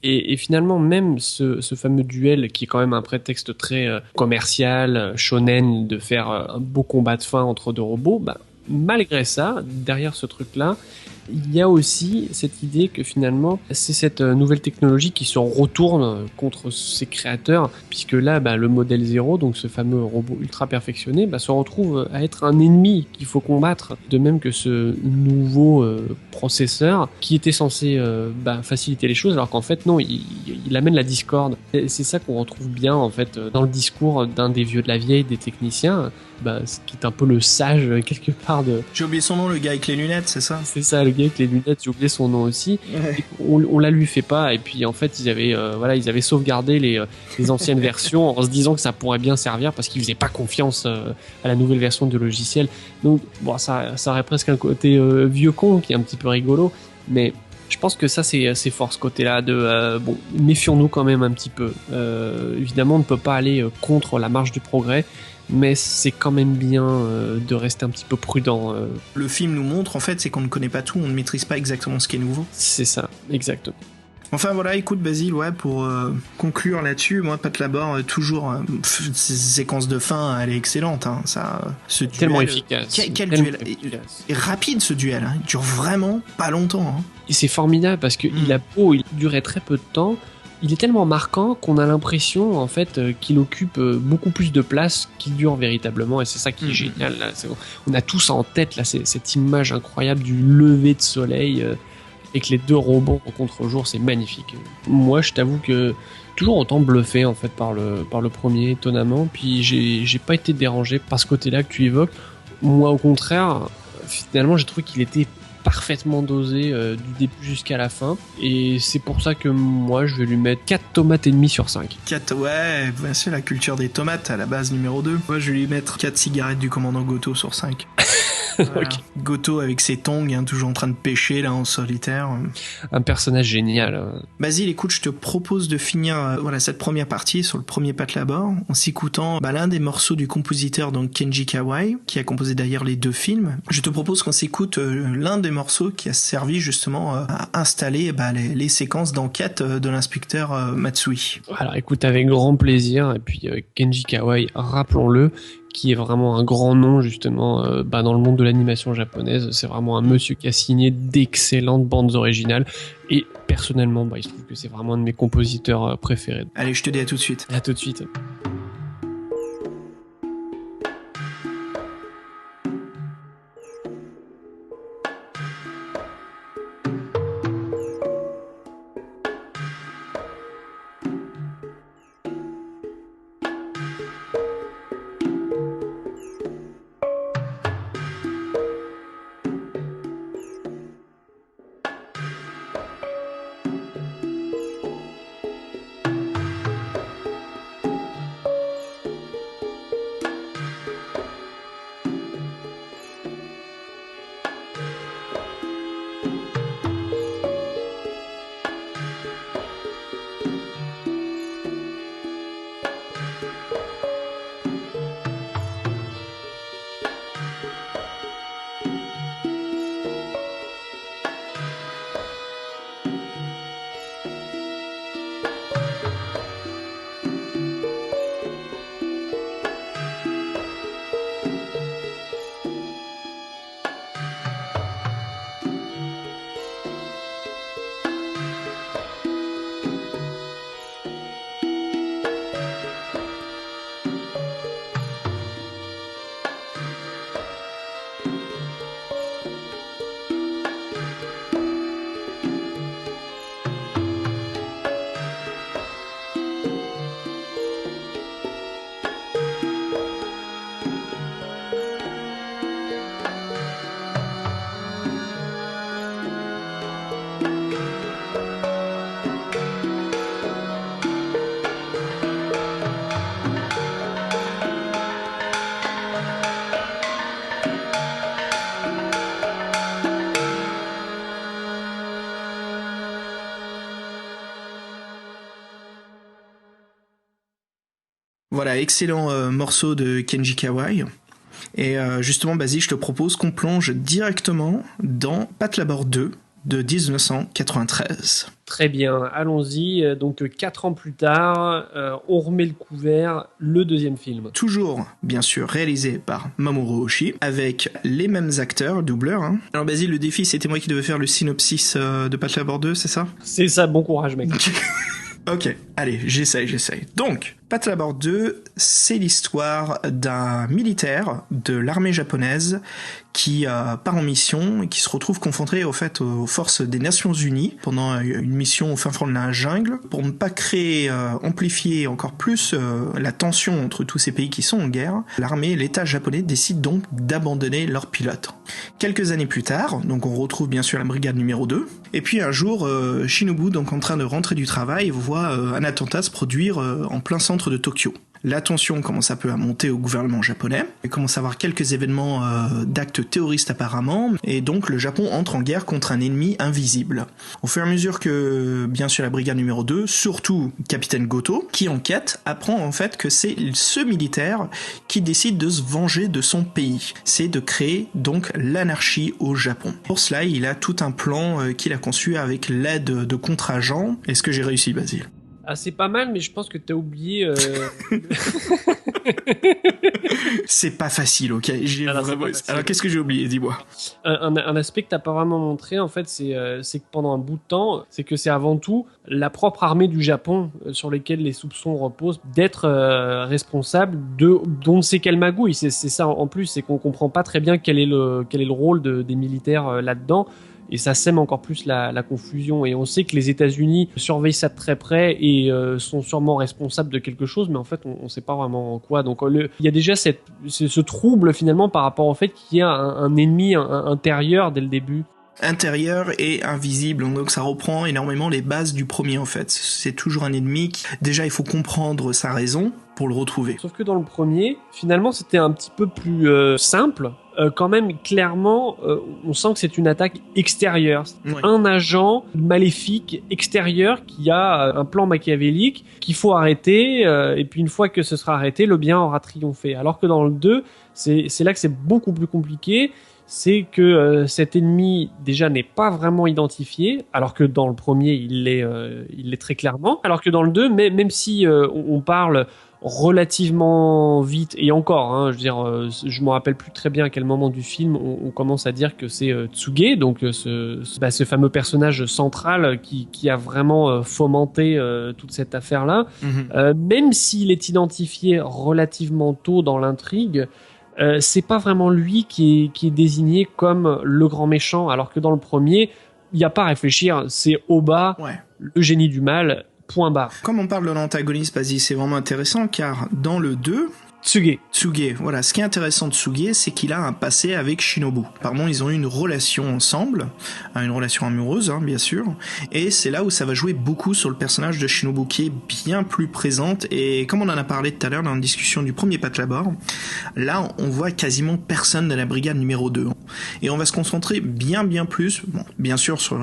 Et finalement, même ce fameux duel, qui est quand même un prétexte très commercial, shonen, de faire un beau combat de fin entre deux robots, malgré ça, derrière ce truc-là, il y a aussi cette idée que finalement, c'est cette nouvelle technologie qui se retourne contre ses créateurs, puisque là, le modèle 0, donc ce fameux robot ultra perfectionné, se retrouve à être un ennemi qu'il faut combattre, de même que ce nouveau processeur qui était censé faciliter les choses, alors qu'en fait, non, il amène la discorde. Et c'est ça qu'on retrouve bien, en fait, dans le discours d'un des vieux de la vieille, des techniciens, ce qui est un peu le sage, quelque part de... J'ai oublié son nom, le gars avec les lunettes, c'est ça ? C'est ça, le gars avec les lunettes, j'ai oublié son nom aussi. Ouais. On la lui fait pas, et puis en fait, ils avaient sauvegardé les anciennes versions en se disant que ça pourrait bien servir parce qu'ils faisaient pas confiance à la nouvelle version du logiciel. Donc, ça aurait presque un côté vieux con qui est un petit peu rigolo, mais je pense que ça, c'est fort, ce côté-là de méfions-nous quand même un petit peu. Évidemment, on ne peut pas aller contre la marche du progrès, mais c'est quand même bien de rester un petit peu prudent. Le film nous montre, en fait, c'est qu'on ne connaît pas tout, on ne maîtrise pas exactement ce qui est nouveau. C'est ça, exactement. Enfin voilà, écoute Basile, pour conclure là-dessus, moi Pat Labor, toujours cette séquence de fin, elle est excellente, ce duel, tellement efficace. Quel duel et rapide, ce duel, il dure vraiment pas longtemps. Et c'est formidable parce que il durait très peu de temps. Il est tellement marquant qu'on a l'impression en fait qu'il occupe beaucoup plus de place qu'il dure véritablement, et c'est ça qui est génial. Là. On a tous en tête là cette image incroyable du lever de soleil avec les deux robots au contre-jour, c'est magnifique. Moi, je t'avoue que toujours autant bluffé en fait par le premier, étonnamment. Puis j'ai pas été dérangé par ce côté-là que tu évoques. Moi, au contraire, finalement, j'ai trouvé qu'il était parfaitement dosé du début jusqu'à la fin. Et c'est pour ça que moi, je vais lui mettre 4 tomates et demi sur 5. 4, ouais, bien sûr, la culture des tomates à la base numéro 2. Moi, je vais lui mettre 4 cigarettes du commandant Goto sur 5. Voilà. Ok. Goto avec ses tongs, hein, toujours en train de pêcher là en solitaire. Un personnage génial. Basile, écoute, je te propose de finir voilà cette première partie sur le premier Pat Labor en s'écoutant l'un des morceaux du compositeur donc Kenji Kawai, qui a composé d'ailleurs les 2 films. Je te propose qu'on s'écoute l'un des morceaux qui a servi justement à installer les séquences d'enquête de l'inspecteur Matsui. Alors écoute, avec grand plaisir. Et puis Kenji Kawai, rappelons-le, qui est vraiment un grand nom justement dans le monde de l'animation japonaise. C'est vraiment un monsieur qui a signé d'excellentes bandes originales. Et personnellement, il se trouve que c'est vraiment un de mes compositeurs préférés. Allez, je te dis à tout de suite. À tout de suite. Voilà, excellent morceau de Kenji Kawai. Et justement, Basile, je te propose qu'on plonge directement dans Pat Labor 2 de 1993. Très bien, allons-y. Donc 4 ans plus tard, on remet le couvert, le deuxième film. Toujours, bien sûr, réalisé par Mamoru Oshii, avec les mêmes acteurs, doubleurs. Hein. Alors Basile, le défi, c'était moi qui devais faire le synopsis de Pat Labor 2, c'est ça ? C'est ça, bon courage mec. Ok, allez, j'essaye. Donc, Pat Labor 2, c'est l'histoire d'un militaire de l'armée japonaise qui part en mission et qui se retrouve confronté au fait aux forces des Nations Unies pendant une mission au fin fond de la jungle. Pour ne pas créer, amplifier encore plus la tension entre tous ces pays qui sont en guerre, l'armée et l'État japonais décident donc d'abandonner leurs pilotes. Quelques années plus tard, donc on retrouve bien sûr la brigade numéro 2, et puis un jour, Shinobu, donc en train de rentrer du travail, voit un attentat se produire en plein centre de Tokyo. La tension commence un peu à monter au gouvernement japonais. Il commence à avoir quelques événements d'actes terroristes apparemment, et donc le Japon entre en guerre contre un ennemi invisible. Au fur et à mesure que, bien sûr, la brigade numéro 2, surtout Capitaine Goto, qui enquête, apprend en fait que c'est ce militaire qui décide de se venger de son pays. C'est de créer donc l'anarchie au Japon. Pour cela, il a tout un plan qu'il a conçu avec l'aide de contre-agents. Est-ce que j'ai réussi, Basile ? Ah, c'est pas mal, mais je pense que t'as oublié... C'est pas facile, ok. Alors, c'est pas facile. Alors, qu'est-ce que j'ai oublié? Dis-moi. Un aspect que t'as pas vraiment montré, en fait, c'est que pendant un bout de temps, c'est que c'est avant tout la propre armée du Japon sur lesquels les soupçons reposent d'être responsable d'on ne sait quelle magouille. C'est ça en plus, c'est qu'on comprend pas très bien quel est le rôle des militaires là-dedans. Et ça sème encore plus la confusion. Et on sait que les États-Unis surveillent ça de très près et sont sûrement responsables de quelque chose, mais en fait, on sait pas vraiment quoi. Donc, il y a déjà ce trouble finalement par rapport au fait qu'il y a un ennemi intérieur dès le début. intérieur et invisible. Donc ça reprend énormément les bases du premier en fait. C'est toujours un ennemi qui, déjà il faut comprendre sa raison pour le retrouver. Sauf que dans le premier, finalement c'était un petit peu plus simple. Quand même, clairement, on sent que c'est une attaque extérieure. Ouais. Un agent maléfique extérieur qui a un plan machiavélique qu'il faut arrêter, et puis une fois que ce sera arrêté, le bien aura triomphé. Alors que dans le 2, c'est là que c'est beaucoup plus compliqué. C'est que cet ennemi déjà n'est pas vraiment identifié, alors que dans le premier il l'est très clairement. Alors que dans le 2, même si on parle relativement vite, et encore, hein, je veux dire, je me rappelle plus très bien à quel moment du film on commence à dire que c'est Tsuge, donc ce fameux personnage central qui a vraiment fomenté toute cette affaire-là. Même s'il est identifié relativement tôt dans l'intrigue, c'est pas vraiment lui qui est désigné comme le grand méchant, alors que dans le premier, il n'y a pas à réfléchir, c'est Oba, le génie du mal, point barre. Comme on parle de l'antagoniste, vas-y, c'est vraiment intéressant, car dans le 2... Tsuge, voilà. Ce qui est intéressant de Tsuge, c'est qu'il a un passé avec Shinobu. Pardon, ils ont eu une relation ensemble, une relation amoureuse, hein, bien sûr, et c'est là où ça va jouer beaucoup sur le personnage de Shinobu, qui est bien plus présente, et comme on en a parlé tout à l'heure dans la discussion du premier Patlabor, là, on voit quasiment personne de la brigade numéro 2. Et on va se concentrer bien plus, bon, bien sûr sur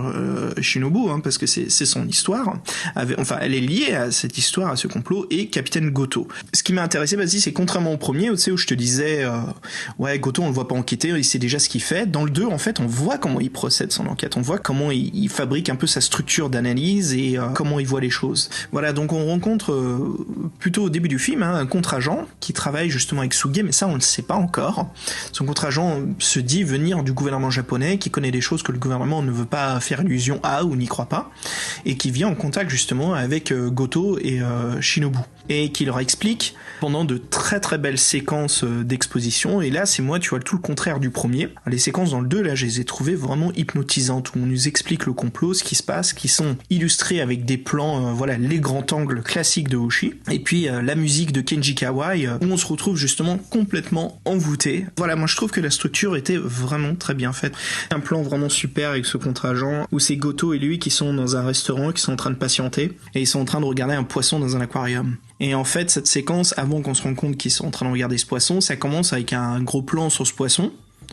Shinobu, hein, parce que c'est son histoire, enfin, elle est liée à cette histoire, à ce complot, et Capitaine Goto. Ce qui m'a intéressé, vas-y, c'est contrairement au premier, tu sais, où je te disais, ouais, Goto, on le voit pas enquêter, il sait déjà ce qu'il fait. Dans le 2, en fait, on voit comment il procède son enquête, on voit comment il fabrique un peu sa structure d'analyse et comment il voit les choses. Voilà, donc on rencontre plutôt au début du film un contre-agent qui travaille justement avec Tsuge, mais ça on ne le sait pas encore. Son contre-agent se dit venir du gouvernement japonais, qui connaît des choses que le gouvernement ne veut pas faire illusion à ou n'y croit pas, et qui vient en contact justement avec Goto et Shinobu, et qui leur explique pendant de très belles séquences d'exposition. Et là, c'est moi, tu vois, tout le contraire du premier. Les séquences dans le 2, là, je les ai trouvées vraiment hypnotisantes, où on nous explique le complot, ce qui se passe, qui sont illustrés avec des plans, voilà, les grands angles classiques de Hoshi, et puis la musique de Kenji Kawai, où on se retrouve justement complètement envoûté. Voilà, moi je trouve que la structure était vraiment très bien faite. Un plan vraiment super avec ce contre-agent, où c'est Goto et lui qui sont dans un restaurant, qui sont en train de patienter, et ils sont en train de regarder un poisson dans un aquarium. Et en fait, cette séquence, avant qu'on se rende compte qu'ils sont en train de regarder ce poisson, ça commence avec un gros plan sur ce poisson.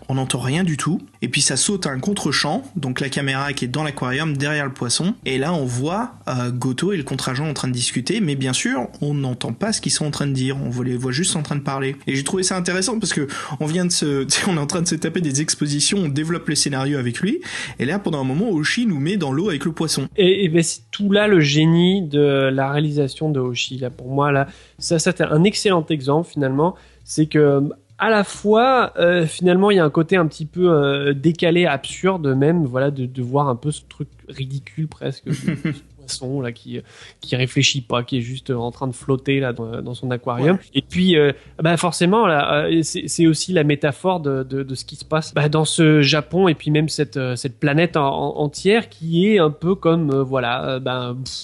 On n'entend rien du tout. Et puis ça saute à un contre-champ, donc la caméra qui est dans l'aquarium, derrière le poisson. Et là, on voit Goto et le contre-agent en train de discuter, mais bien sûr, on n'entend pas ce qu'ils sont en train de dire. On les voit juste en train de parler. Et j'ai trouvé ça intéressant parce que on est en train de se taper des expositions, on développe les scénarios avec lui. Et là, pendant un moment, Hoshi nous met dans l'eau avec le poisson. Et ben, c'est tout là le génie de la réalisation de Hoshi. Là, pour moi, là, ça c'est un excellent exemple finalement. C'est que à la fois, finalement, il y a un côté un petit peu décalé, absurde même, voilà, de voir un peu ce truc ridicule presque du poisson là qui réfléchit pas, qui est juste en train de flotter là dans son aquarium. Ouais. Et puis, forcément, là, c'est aussi la métaphore de ce qui se passe dans ce Japon et puis même cette planète entière qui est un peu comme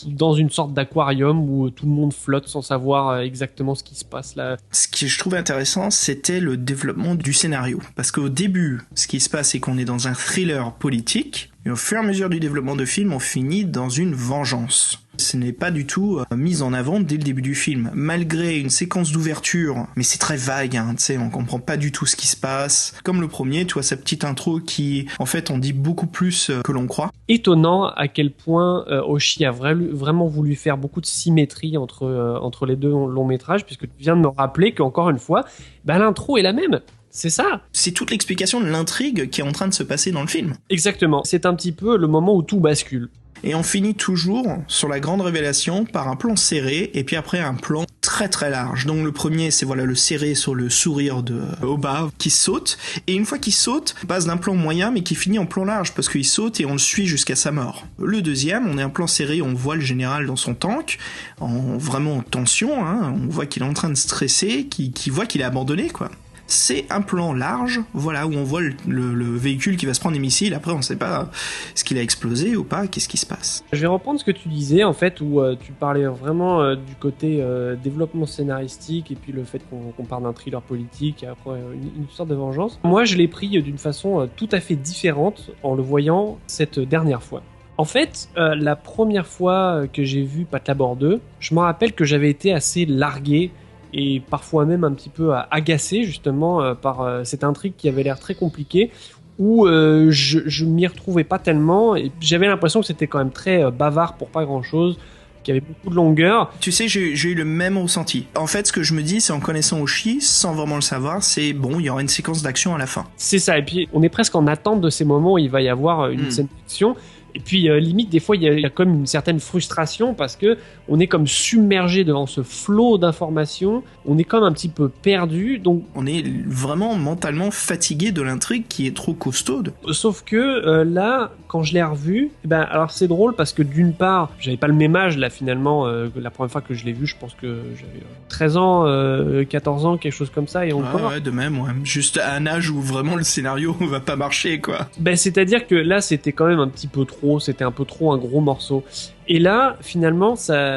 dans une sorte d'aquarium où tout le monde flotte sans savoir exactement ce qui se passe là. Ce que je trouvais intéressant, c'était le développement du scénario. Parce qu'au début, ce qui se passe, c'est qu'on est dans un thriller politique, et au fur et à mesure du développement de film, on finit dans une vengeance. Ce n'est pas du tout mis en avant dès le début du film. Malgré une séquence d'ouverture, mais c'est très vague, hein, tu sais, on comprend pas du tout ce qui se passe. Comme le premier, tu vois, sa petite intro qui, en fait, en dit beaucoup plus que l'on croit. Étonnant à quel point Hoshi a vraiment voulu faire beaucoup de symétrie entre les deux longs métrages, puisque tu viens de me rappeler qu'encore une fois, l'intro est la même. C'est ça. C'est toute l'explication de l'intrigue qui est en train de se passer dans le film. Exactement. C'est un petit peu le moment où tout bascule. Et on finit toujours sur la grande révélation par un plan serré et puis après un plan très large. Donc le premier, c'est voilà le serré sur le sourire de Oba qui saute, et une fois qu'il saute, on passe d'un plan moyen mais qui finit en plan large parce qu'il saute et on le suit jusqu'à sa mort. Le deuxième, on est un plan serré, on voit le général dans son tank, vraiment en tension, hein, on voit qu'il est en train de stresser, qu'il voit qu'il est abandonné, quoi. c'est un plan large, voilà, où on voit le véhicule qui va se prendre des missiles. Après, on sait pas ce qu'il a explosé ou pas, qu'est-ce qui se passe. Je vais reprendre ce que tu disais, en fait, où tu parlais vraiment du côté développement scénaristique et puis le fait qu'on parle d'un thriller politique et après une sorte de vengeance. Moi, je l'ai pris d'une façon tout à fait différente en le voyant cette dernière fois. En fait, la première fois que j'ai vu Patlabor 2, je me rappelle que j'avais été assez largué et parfois même un petit peu agacé justement par cette intrigue qui avait l'air très compliquée, où je m'y retrouvais pas tellement et j'avais l'impression que c'était quand même très bavard pour pas grand-chose, qu'il y avait beaucoup de longueur. Tu sais, j'ai eu le même ressenti. En fait, ce que je me dis, c'est en connaissant Oshii, sans vraiment le savoir, c'est bon, il y aura une séquence d'action à la fin. C'est ça, et puis on est presque en attente de ces moments où il va y avoir une scène d'action. Et puis limite des fois il y a comme une certaine frustration parce que on est comme submergé devant ce flot d'informations, on est comme un petit peu perdu, donc on est vraiment mentalement fatigué de l'intrigue qui est trop costaude. Sauf que là, quand je l'ai revu, alors c'est drôle parce que d'une part, j'avais pas le même âge là finalement la première fois que je l'ai vu, je pense que j'avais 13 ans, 14 ans, quelque chose comme ça et encore. Ouais, de même, ouais. Juste à un âge où vraiment le scénario va pas marcher quoi. C'est-à-dire que là c'était quand même un petit peu trop. C'était un peu trop un gros morceau. Et là, finalement,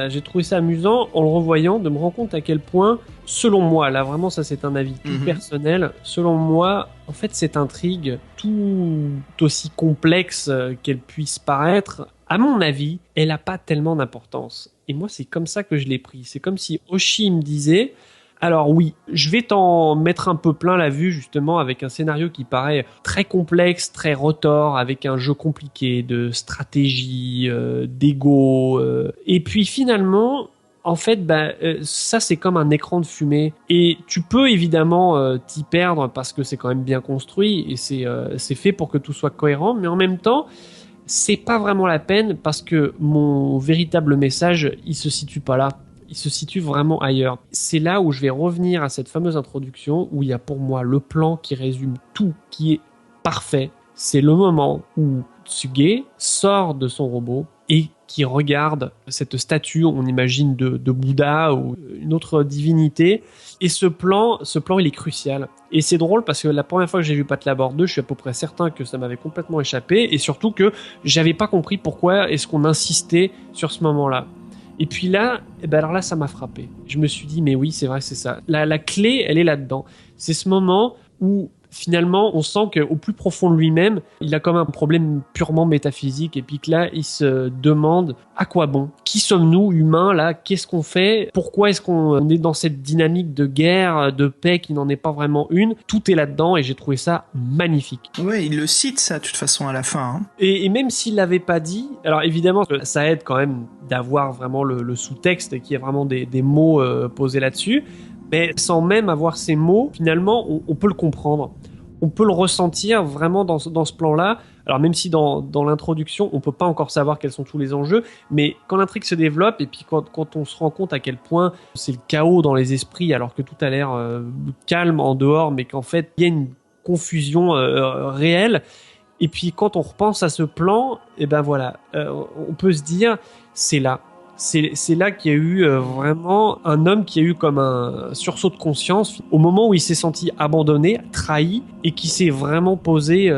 j'ai trouvé ça amusant en le revoyant, de me rendre compte à quel point, selon moi, là vraiment ça c'est un avis tout personnel, selon moi, en fait cette intrigue, tout aussi complexe qu'elle puisse paraître, à mon avis, elle a pas tellement d'importance. Et moi c'est comme ça que je l'ai pris. C'est comme si Oshii me disait... Alors oui, je vais t'en mettre un peu plein la vue justement avec un scénario qui paraît très complexe, très retors, avec un jeu compliqué de stratégie, d'ego. Et puis finalement, en fait, ça c'est comme un écran de fumée. Et tu peux évidemment t'y perdre parce que c'est quand même bien construit et c'est fait pour que tout soit cohérent. Mais en même temps, c'est pas vraiment la peine parce que mon véritable message, il se situe pas là. Il se situe vraiment ailleurs. C'est là où je vais revenir à cette fameuse introduction où il y a pour moi le plan qui résume tout, qui est parfait. C'est le moment où Tsuge sort de son robot et qui regarde cette statue, on imagine de Bouddha ou une autre divinité. Et ce plan, il est crucial. Et c'est drôle parce que la première fois que j'ai vu Patlabor 2, je suis à peu près certain que ça m'avait complètement échappé et surtout que j'avais pas compris pourquoi est-ce qu'on insistait sur ce moment-là. Et puis là, alors là, ça m'a frappé. Je me suis dit, mais oui, c'est vrai, c'est ça. La clé, elle est là-dedans. C'est ce moment où, finalement, on sent qu'au plus profond de lui-même, il a comme un problème purement métaphysique. Et puis que là, il se demande, à quoi bon ? Qui sommes-nous, humains, là ? Qu'est-ce qu'on fait ? Pourquoi est-ce qu'on est dans cette dynamique de guerre, de paix qui n'en est pas vraiment une ? Tout est là-dedans et j'ai trouvé ça magnifique. Ouais, il le cite, ça, de toute façon, à la fin. Hein. Et même s'il l'avait pas dit, alors évidemment, ça aide quand même d'avoir vraiment le sous-texte et qu'il y a vraiment des mots posés là-dessus. Mais sans même avoir ces mots, finalement, on peut le comprendre. On peut le ressentir vraiment dans ce plan-là. Alors même si dans l'introduction, on peut pas encore savoir quels sont tous les enjeux, mais quand l'intrigue se développe et puis quand on se rend compte à quel point c'est le chaos dans les esprits alors que tout a l'air calme en dehors, mais qu'en fait, il y a une confusion réelle. Et puis quand on repense à ce plan, voilà, on peut se dire, c'est là. C'est là qu'il y a eu vraiment un homme qui a eu comme un sursaut de conscience au moment où il s'est senti abandonné, trahi et qui s'est vraiment posé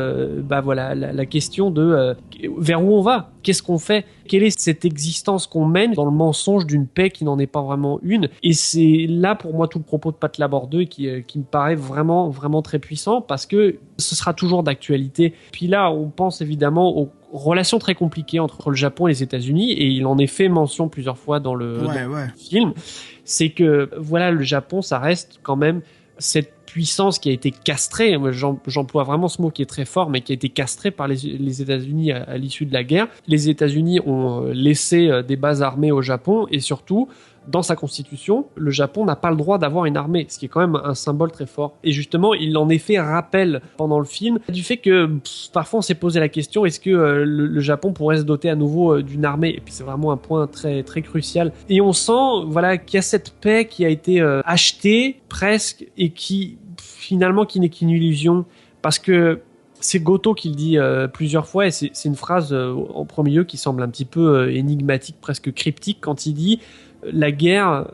voilà la question de vers où on va, qu'est-ce qu'on fait, quelle est cette existence qu'on mène dans le mensonge d'une paix qui n'en est pas vraiment une. Et c'est là pour moi tout le propos de Patlabor 2 qui me paraît vraiment vraiment très puissant parce que ce sera toujours d'actualité. Puis là on pense évidemment aux relation très compliquée entre le Japon et les États-Unis et il en est fait mention plusieurs fois dans le film. C'est que voilà, le Japon, ça reste quand même cette puissance qui a été castrée. Moi, j'emploie vraiment ce mot qui est très fort, mais qui a été castrée par les États-Unis à l'issue de la guerre. Les États-Unis ont laissé des bases armées au Japon et surtout, dans sa constitution, le Japon n'a pas le droit d'avoir une armée, ce qui est quand même un symbole très fort. Et justement, il en est fait rappel pendant le film du fait que parfois on s'est posé la question, est-ce que le Japon pourrait se doter à nouveau d'une armée ? Et puis c'est vraiment un point très très crucial. Et on sent voilà qu'il y a cette paix qui a été achetée presque et qui finalement qui n'est qu'une illusion parce que c'est Goto qui le dit plusieurs fois et c'est une phrase en premier lieu qui semble un petit peu énigmatique, presque cryptique quand il dit la guerre,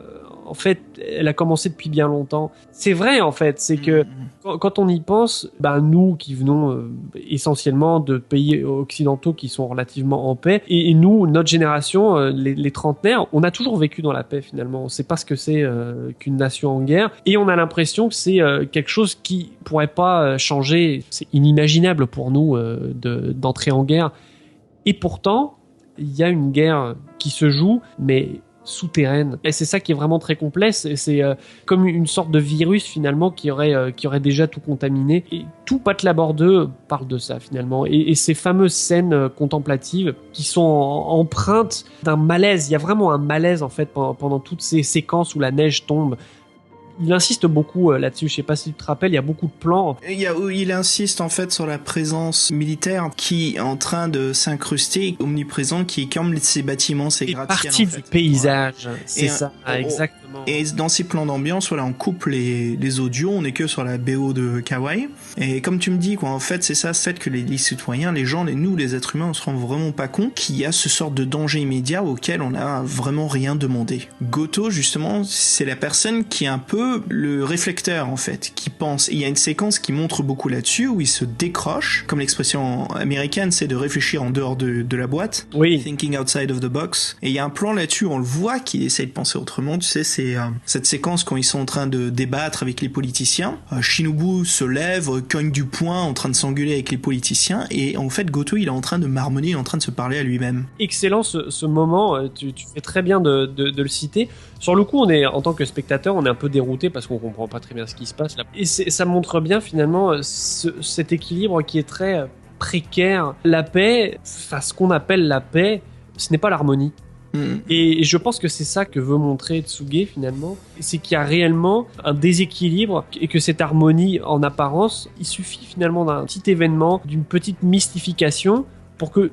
en fait, elle a commencé depuis bien longtemps. C'est vrai, en fait. C'est que quand on y pense, nous qui venons essentiellement de pays occidentaux qui sont relativement en paix, et nous, notre génération, les trentenaires, on a toujours vécu dans la paix finalement. On sait pas ce que c'est qu'une nation en guerre, et on a l'impression que c'est quelque chose qui pourrait pas changer. C'est inimaginable pour nous d'entrer en guerre. Et pourtant, il y a une guerre qui se joue, mais souterraine. Et c'est ça qui est vraiment très complexe. C'est comme une sorte de virus finalement qui aurait déjà tout contaminé. Et tout Patlabor 2 parle de ça finalement. Et ces fameuses scènes contemplatives qui sont empreintes d'un malaise. Il y a vraiment un malaise en fait pendant toutes ces séquences où la neige tombe. Il insiste beaucoup là-dessus, je sais pas si tu te rappelles, il y a beaucoup de plans. Il insiste en fait sur la présence militaire qui est en train de s'incruster, omniprésent, qui est comme ces bâtiments, ces gratte-ciels. Partie en fait. du paysage, c'est et ça, exactement. Et dans ces plans d'ambiance, voilà, on coupe les audios, on est que sur la BO de Kawaii. Et comme tu me dis, quoi, en fait, c'est ça, c'est que les citoyens, les gens, nous, les êtres humains, on se rend vraiment pas compte qu'il y a ce sort de danger immédiat auquel on n'a vraiment rien demandé. Goto, justement, c'est la personne qui est un peu le réflecteur, en fait, qui pense. Et il y a une séquence qui montre beaucoup là-dessus, où il se décroche, comme l'expression américaine, c'est de réfléchir en dehors de la boîte. Oui. Thinking outside of the box. Et il y a un plan là-dessus, on le voit, qu'il essaie de penser autrement, tu sais, c'est cette séquence quand ils sont en train de débattre avec les politiciens. Shinobu se lève, cogne du poing, en train de s'engueuler avec les politiciens, et en fait, Goto, il est en train de marmonner, il est en train de se parler à lui-même. Excellent ce moment, tu fais très bien de le citer. Sur le coup, en tant que spectateur, on est un peu dérouté parce qu'on comprend pas très bien ce qui se passe là. Et ça montre bien finalement cet équilibre qui est très précaire. La paix, ce qu'on appelle la paix, ce n'est pas l'harmonie. Et je pense que c'est ça que veut montrer Tsuge finalement, c'est qu'il y a réellement un déséquilibre et que cette harmonie en apparence, il suffit finalement d'un petit événement, d'une petite mystification pour que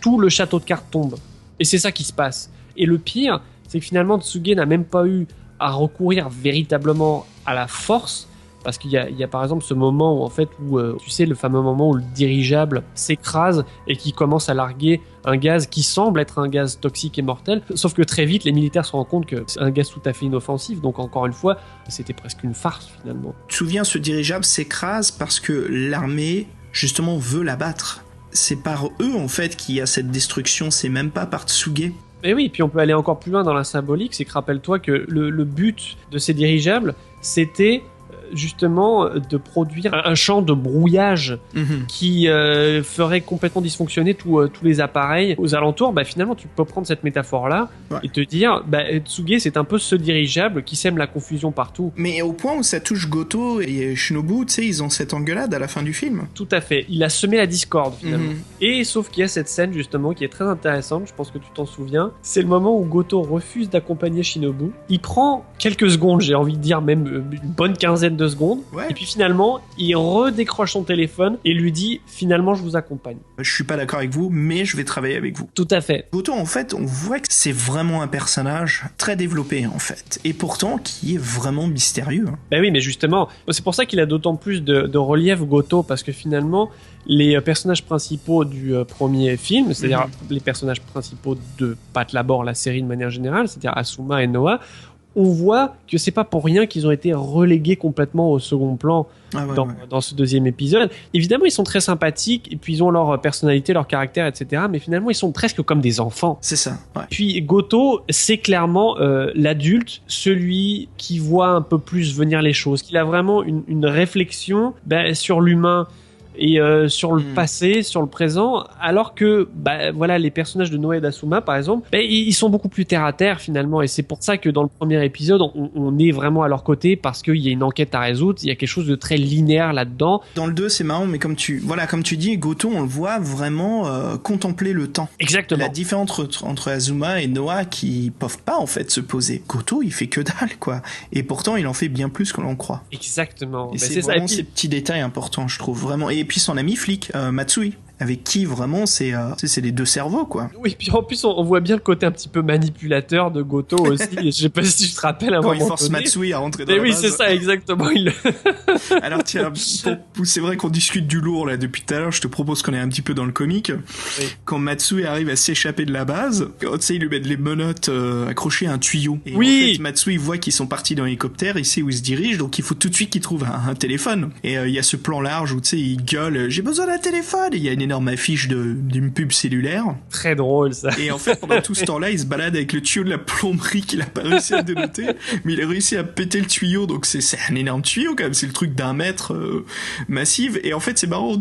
tout le château de cartes tombe. Et c'est ça qui se passe. Et le pire, c'est que finalement Tsuge n'a même pas eu à recourir véritablement à la force. Parce qu'il y a par exemple ce moment où tu sais, le fameux moment où le dirigeable s'écrase et qui commence à larguer un gaz qui semble être un gaz toxique et mortel. Sauf que très vite, les militaires se rendent compte que c'est un gaz tout à fait inoffensif. Donc encore une fois, c'était presque une farce finalement. Tu te souviens, ce dirigeable s'écrase parce que l'armée, justement, veut l'abattre. C'est par eux, en fait, qu'il y a cette destruction. C'est même pas par Tsuge. Et oui, puis on peut aller encore plus loin dans la symbolique. C'est que rappelle-toi que le but de ces dirigeables, c'était justement de produire un champ de brouillage qui ferait complètement dysfonctionner tous les appareils aux alentours. Finalement, tu peux prendre cette métaphore-là et te dire, Tsuge, c'est un peu ce dirigeable qui sème la confusion partout. Mais au point où ça touche Goto et Shinobu, tu sais, ils ont cette engueulade à la fin du film. Tout à fait. Il a semé la discorde, finalement. Et sauf qu'il y a cette scène, justement, qui est très intéressante, je pense que tu t'en souviens. C'est le moment où Goto refuse d'accompagner Shinobu. Il prend quelques secondes, j'ai envie de dire même une bonne quinzaine de secondes. Ouais. Et puis finalement, il redécroche son téléphone et lui dit, finalement, je vous accompagne. Je suis pas d'accord avec vous, mais je vais travailler avec vous. Tout à fait. Goto, en fait, on voit que c'est vraiment un personnage très développé, en fait. Et pourtant, qui est vraiment mystérieux. Ben oui, mais justement, c'est pour ça qu'il a d'autant plus de relief, Goto, parce que finalement, les personnages principaux du premier film, c'est-à-dire les personnages principaux de Patlabor, la série de manière générale, c'est-à-dire Asuma et Noah, on voit que c'est pas pour rien qu'ils ont été relégués complètement au second plan dans ce deuxième épisode. Évidemment, ils sont très sympathiques et puis ils ont leur personnalité, leur caractère, etc. Mais finalement, ils sont presque comme des enfants. C'est ça. Ouais. Puis Goto, c'est clairement l'adulte, celui qui voit un peu plus venir les choses, qui a vraiment une réflexion sur l'humain et sur le passé, sur le présent, alors que voilà, les personnages de Noah et d'Asuma par exemple, ils sont beaucoup plus terre à terre finalement, et c'est pour ça que dans le premier épisode on est vraiment à leur côté, parce qu'il y a une enquête à résoudre, il y a quelque chose de très linéaire là-dedans. Dans le 2 c'est marrant, mais comme tu dis, Goto, on le voit vraiment contempler le temps. Exactement. La différence entre Asuma et Noah qui peuvent pas en fait se poser. Goto, il fait que dalle quoi, et pourtant il en fait bien plus que l'on croit. Exactement. Et c'est vraiment ces petits détails importants, je trouve vraiment. Et puis son ami flic, Matsui. avec qui vraiment c'est les deux cerveaux, quoi. Oui, puis en plus, on voit bien le côté un petit peu manipulateur de Goto aussi. Je sais pas si tu te rappelles un Quand moment il force donné. Matsui à rentrer dans Mais la oui, base. c'est ça, exactement. Alors tiens, c'est vrai qu'on discute du lourd là depuis tout à l'heure, je te propose qu'on est un petit peu dans le comique. Oui. Quand Matsui arrive à s'échapper de la base, tu sais, il lui met les menottes accrochées à un tuyau. Et Oui. en fait, Matsui voit qu'ils sont partis dans l'hélicoptère, il sait où ils se dirigent, donc il faut tout de suite qu'il trouve un téléphone. Et il y a ce plan large où tu sais, il gueule, j'ai besoin d'un téléphone, et il y a une énorme affiche d'une pub cellulaire. Très drôle, ça. Et en fait, pendant tout ce temps-là, il se balade avec le tuyau de la plomberie qu'il a pas réussi à dénoter, mais il a réussi à péter le tuyau, donc c'est un énorme tuyau quand même, c'est le truc d'1 mètre massif. Et en fait, c'est marrant,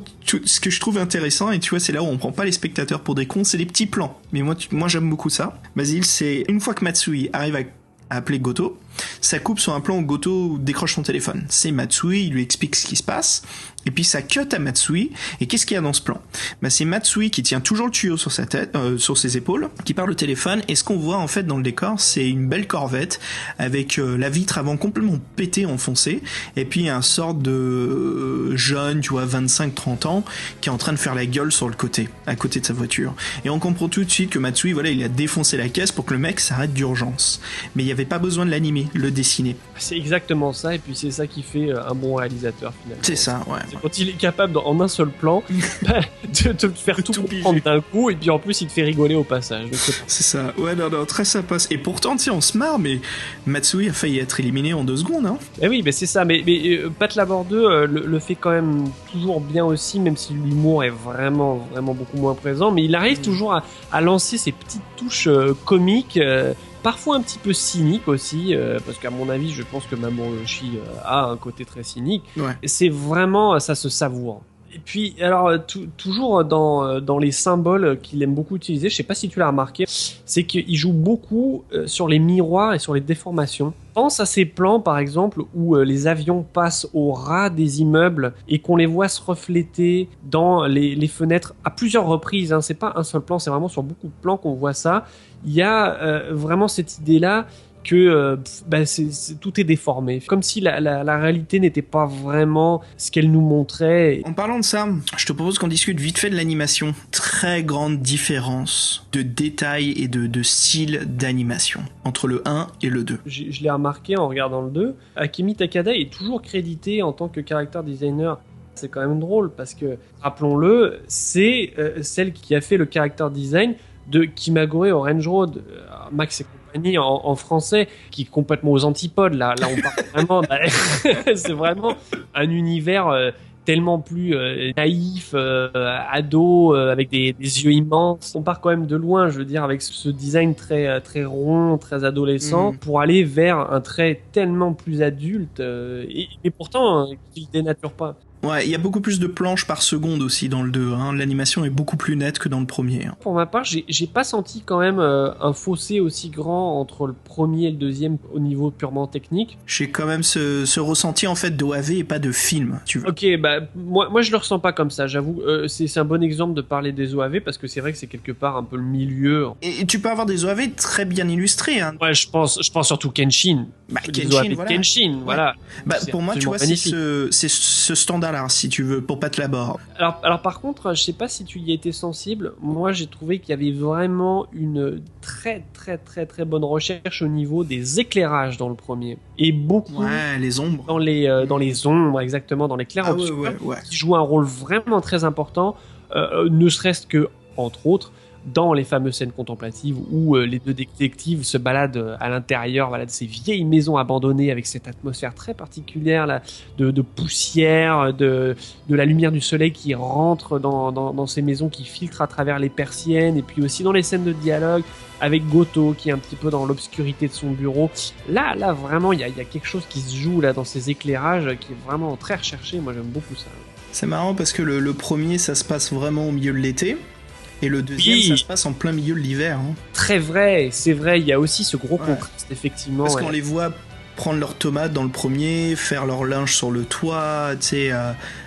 ce que je trouve intéressant, et tu vois, c'est là où on prend pas les spectateurs pour des cons, c'est les petits plans. Mais moi j'aime beaucoup ça. Basile, c'est une fois que Matsui arrive à appeler Goto, ça coupe sur un plan où Goto décroche son téléphone. C'est Matsui, il lui explique ce qui se passe, et puis ça cut à Matsui, et qu'est-ce qu'il y a dans ce plan ? Bah, c'est Matsui qui tient toujours le tuyau sur sa tête, sur ses épaules, qui parle au téléphone, et ce qu'on voit en fait dans le décor, c'est une belle Corvette, avec la vitre avant complètement pétée, enfoncée, et puis un sort de jeune, tu vois, 25-30 ans, qui est en train de faire la gueule sur le côté, à côté de sa voiture. Et on comprend tout de suite que Matsui, voilà, il a défoncé la caisse pour que le mec s'arrête d'urgence. Mais il n'y avait pas besoin de l'animer, le dessiner. C'est exactement ça, et puis c'est ça qui fait un bon réalisateur, finalement. C'est ça, ouais. C'est quand il est capable, en un seul plan, de te faire tout comprendre d'un coup, et puis en plus, il te fait rigoler au passage. Donc, c'est ça. Ouais, non, très sympa. Et pourtant, tu sais, on se marre, mais Matsui a failli être éliminé en 2 secondes, hein. Eh oui, mais c'est ça. Mais Pat Labor 2 le fait quand même toujours bien aussi, même si l'humour est vraiment, vraiment beaucoup moins présent. Mais il arrive toujours à lancer ces petites touches comiques, parfois un petit peu cyniques aussi, parce qu'à mon avis, je pense que Mamoru Oshii a un côté très cynique. Ouais. Et c'est vraiment, ça se savoure. Et puis, alors, toujours dans les symboles qu'il aime beaucoup utiliser, je sais pas si tu l'as remarqué, c'est qu'il joue beaucoup sur les miroirs et sur les déformations. Pense à ces plans, par exemple, où les avions passent au ras des immeubles et qu'on les voit se refléter dans les fenêtres à plusieurs reprises, hein. C'est pas un seul plan, c'est vraiment sur beaucoup de plans qu'on voit ça. Il y a vraiment cette idée-là que tout est déformé. Comme si la réalité n'était pas vraiment ce qu'elle nous montrait. En parlant de ça, je te propose qu'on discute vite fait de l'animation. Très grande différence de détail et de style d'animation entre le 1 et le 2. Je l'ai remarqué en regardant le 2. Akemi Takada est toujours crédité en tant que character designer. C'est quand même drôle parce que, rappelons-le, c'est celle qui a fait le character design de Kimagure Orange Road, Max et compagnie en français, qui est complètement aux antipodes. Là on parle vraiment, c'est vraiment un univers tellement plus naïf, ado, avec des yeux immenses. On part quand même de loin, je veux dire, avec ce design très très rond, très adolescent, pour aller vers un trait tellement plus adulte, et pourtant qui le dénature pas. Ouais, il y a beaucoup plus de planches par seconde aussi dans le 2, hein. L'animation est beaucoup plus nette que dans le premier, hein. Pour ma part, j'ai pas senti quand même un fossé aussi grand entre le premier et le deuxième au niveau purement technique. J'ai quand même ce ressenti en fait d'OAV et pas de film, tu veux. Ok, bah moi je le ressens pas comme ça, j'avoue. C'est un bon exemple de parler des OAV parce que c'est vrai que c'est quelque part un peu le milieu. Et tu peux avoir des OAV très bien illustrés, hein. Ouais, je pense surtout Kenshin. Bah, Kenshin, voilà. Kenshin, voilà. Bah, pour moi, tu vois, c'est magnifique. ce standard-là, si tu veux, pour Pat Labor. Alors par contre, je sais pas si tu y étais sensible, moi j'ai trouvé qu'il y avait vraiment une très très très très bonne recherche au niveau des éclairages dans le premier. Et beaucoup les ombres. dans les ombres, exactement, dans les clairs-obscurs, ouais. qui jouent un rôle vraiment très important, ne serait-ce que, entre autres, dans les fameuses scènes contemplatives où les deux détectives se baladent à l'intérieur de ces vieilles maisons abandonnées avec cette atmosphère très particulière là, de poussière, de la lumière du soleil qui rentre dans ces maisons, qui filtre à travers les persiennes, et puis aussi dans les scènes de dialogue avec Goto qui est un petit peu dans l'obscurité de son bureau. Là vraiment il y a quelque chose qui se joue là dans ces éclairages qui est vraiment très recherché. Moi j'aime beaucoup ça. C'est marrant parce que le premier ça se passe vraiment au milieu de l'été. Et le deuxième, ça se passe en plein milieu de l'hiver, hein. Très vrai, c'est vrai, il y a aussi ce gros contraste, effectivement. Parce qu'on les voit prendre leurs tomates dans le premier, faire leur linge sur le toit, tu sais,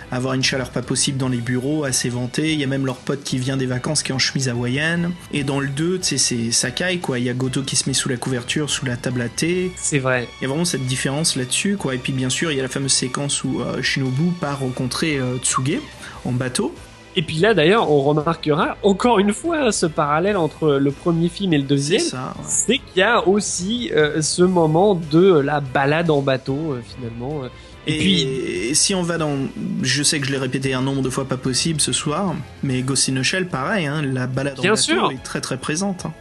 avoir une chaleur pas possible dans les bureaux, à s'éventer. Il y a même leur pote qui vient des vacances qui est en chemise hawaïenne. Et dans le 2, tu sais, c'est Sakai, quoi. Il y a Goto qui se met sous la couverture, sous la table à thé. C'est vrai. Il y a vraiment cette différence là-dessus, quoi. Et puis, bien sûr, il y a la fameuse séquence où Shinobu part rencontrer Tsuge en bateau. Et puis là, d'ailleurs, on remarquera encore une fois ce parallèle entre le premier film et le deuxième. C'est ça, ouais. C'est qu'il y a aussi ce moment de la balade en bateau, finalement. Et puis, si on va dans... Je sais que je l'ai répété un nombre de fois pas possible ce soir, mais Ghost in the Shell, pareil, hein, la balade en bateau est très très présente. Hein.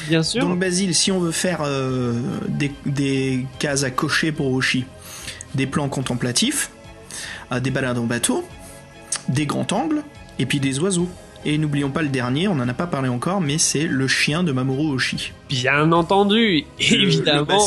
Bien sûr. Donc Basile, si on veut faire des cases à cocher pour Oshii, des plans contemplatifs, des balades en bateau, des grands angles, et puis des oiseaux. Et n'oublions pas le dernier, on n'en a pas parlé encore, mais c'est le chien de Mamoru Oshii. Bien entendu, évidemment,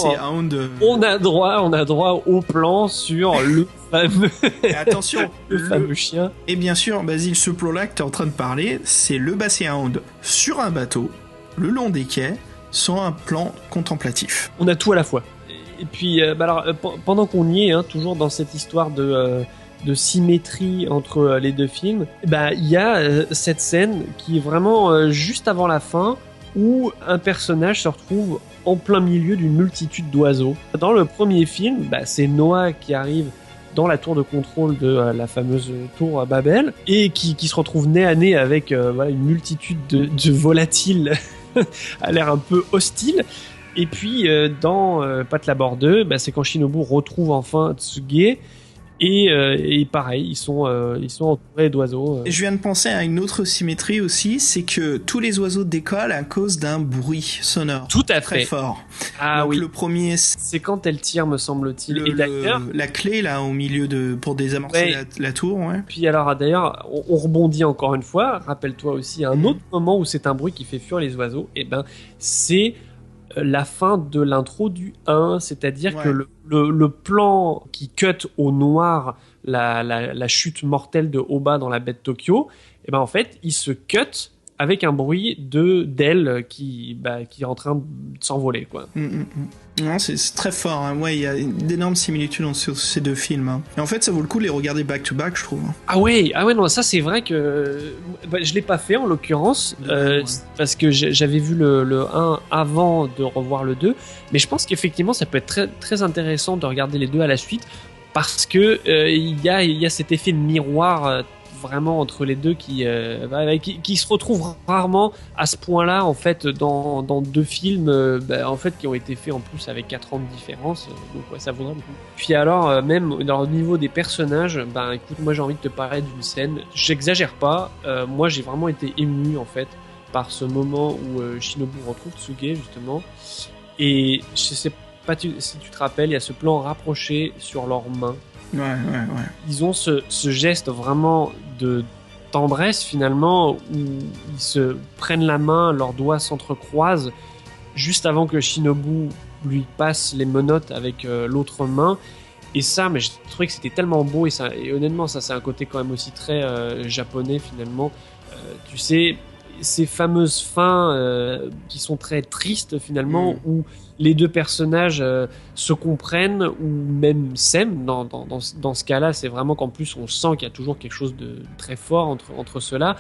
on a droit au plan sur le fameux, et attention, le fameux chien. Et bien sûr, Basile, ce plan-là que tu es en train de parler, c'est le Basset Hound sur un bateau, le long des quais, sans un plan contemplatif. On a tout à la fois. Et puis, pendant qu'on y est, hein, toujours dans cette histoire de symétrie entre les deux films, il y a cette scène qui est vraiment juste avant la fin où un personnage se retrouve en plein milieu d'une multitude d'oiseaux. Dans le premier film, c'est Noah qui arrive dans la tour de contrôle de la fameuse tour Babel et qui se retrouve nez à nez avec une multitude de volatiles à l'air un peu hostile. Et puis dans Patlabor 2, c'est quand Shinobu retrouve enfin Tsuge. Et pareil, ils sont entourés d'oiseaux. Je viens de penser à une autre symétrie aussi, c'est que tous les oiseaux décollent à cause d'un bruit sonore. Tout à très fait. fort. Ah donc oui. Le premier, c'est quand elle tire, me semble-t-il. Et d'ailleurs, la clé là au milieu pour désamorcer la tour. Ouais. Puis alors d'ailleurs, on rebondit encore une fois. Rappelle-toi aussi un autre moment où c'est un bruit qui fait fuir les oiseaux. C'est la fin de l'intro du 1, c'est-à-dire que le plan qui cut au noir la chute mortelle de Oba dans la baie de Tokyo, en fait, il se cut avec un bruit d'aile qui est en train de s'envoler, quoi. Non, c'est très fort. Hein. Ouais, il y a d'énormes similitudes entre ces deux films. Hein. Et en fait, ça vaut le coup de les regarder back to back, je trouve. Ah ouais, non, ça c'est vrai que je l'ai pas fait en l'occurrence parce que j'avais vu le 1 avant de revoir le 2, mais je pense qu'effectivement ça peut être très très intéressant de regarder les deux à la suite parce que il y a cet effet de miroir vraiment entre les deux qui se retrouvent rarement à ce point-là en fait dans deux films en fait qui ont été faits en plus avec 4 ans de différence, donc ça vaudrait le coup. Puis alors même au niveau des personnages, écoute, moi j'ai envie de te parler d'une scène, j'exagère pas, moi j'ai vraiment été ému en fait par ce moment où Shinobu retrouve Tsuge justement, et je sais pas si tu te rappelles, il y a ce plan rapproché sur leurs mains. Ouais. Ils ont ce geste vraiment de tendresse finalement où ils se prennent la main, leurs doigts s'entrecroisent juste avant que Shinobu lui passe les menottes avec l'autre main. Et ça, mais je trouvais que c'était tellement beau et honnêtement ça c'est un côté quand même aussi très japonais finalement. Tu sais, ces fameuses fins qui sont très tristes finalement où les deux personnages se comprennent ou même s'aiment. Dans ce cas-là, c'est vraiment qu'en plus on sent qu'il y a toujours quelque chose de très fort entre ceux-là,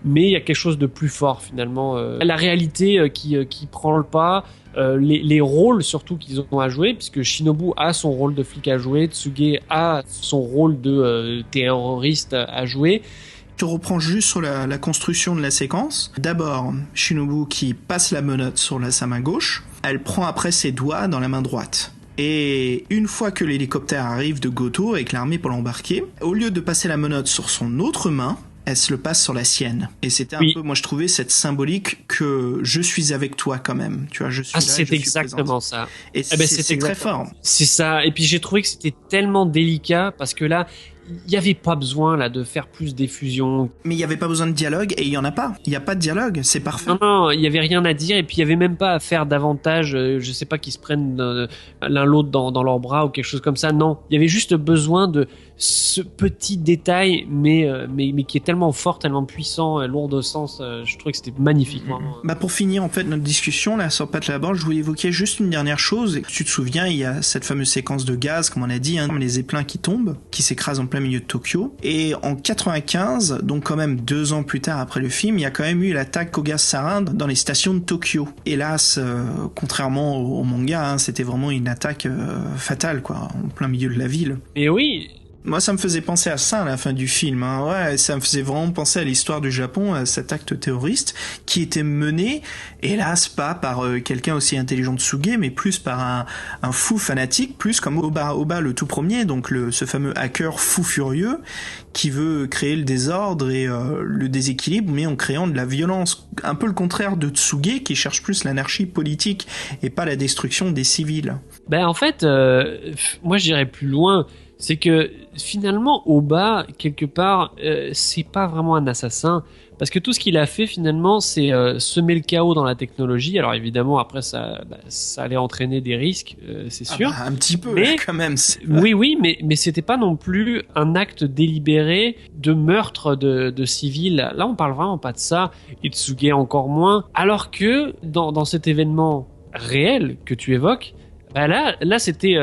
mais il y a quelque chose de plus fort finalement. La réalité qui prend le pas, les rôles surtout qu'ils ont à jouer, puisque Shinobu a son rôle de flic à jouer, Tsuge a son rôle de terroriste à jouer. Je reprends juste sur la construction de la séquence. D'abord, Shinobu qui passe la menotte sur sa main gauche. Elle prend après ses doigts dans la main droite. Et une fois que l'hélicoptère arrive de Goto avec l'armée pour l'embarquer, au lieu de passer la menotte sur son autre main, elle se le passe sur la sienne. Et c'était un peu, moi je trouvais cette symbolique que je suis avec toi quand même. Tu vois, je suis là, c'est je suis exactement présente. ça. Et c'est très fort. C'est ça. Et puis j'ai trouvé que c'était tellement délicat parce que là, il n'y avait pas besoin là de faire plus d'effusion. Mais il n'y avait pas besoin de dialogue et il n'y en a pas. Il n'y a pas de dialogue, c'est parfait. Non, il n'y avait rien à dire et puis il n'y avait même pas à faire davantage, je sais pas, qu'ils se prennent l'un l'autre dans leurs bras ou quelque chose comme ça. Non, il y avait juste besoin de ce petit détail mais qui est tellement fort, tellement puissant, lourd de sens. Je trouvais que c'était magnifique. Vraiment. Pour finir en fait notre discussion là sur Patlabor, je voulais évoquer juste une dernière chose. Tu te souviens, il y a cette fameuse séquence de gaz, comme on a dit, les zeppelins qui tombent, qui s'écrasent en plein milieu de Tokyo. Et en 95, donc quand même 2 ans plus tard après le film, il y a quand même eu l'attaque au gaz sarin dans les stations de Tokyo. Hélas, contrairement au manga, c'était vraiment une attaque fatale, quoi, en plein milieu de la ville. Et oui. Moi, ça me faisait penser à ça à la fin du film. Hein. Ouais, ça me faisait vraiment penser à l'histoire du Japon, à cet acte terroriste qui était mené, hélas, pas par quelqu'un aussi intelligent que Tsuge, mais plus par un fou fanatique, plus comme Oba le tout premier, donc ce fameux hacker fou furieux qui veut créer le désordre et le déséquilibre, mais en créant de la violence. Un peu le contraire de Tsuge, qui cherche plus l'anarchie politique et pas la destruction des civils. Ben en fait, moi j'irais plus loin. C'est que finalement, Oba, quelque part, c'est pas vraiment un assassin. Parce que tout ce qu'il a fait finalement, c'est semer le chaos dans la technologie. Alors évidemment, après, ça allait entraîner des risques, c'est sûr. Un petit peu, mais, quand même. Oui, mais c'était pas non plus un acte délibéré de meurtre de civils. Là, on parle vraiment pas de ça. Itsuge encore moins. Alors que dans cet événement réel que tu évoques, bah là c'était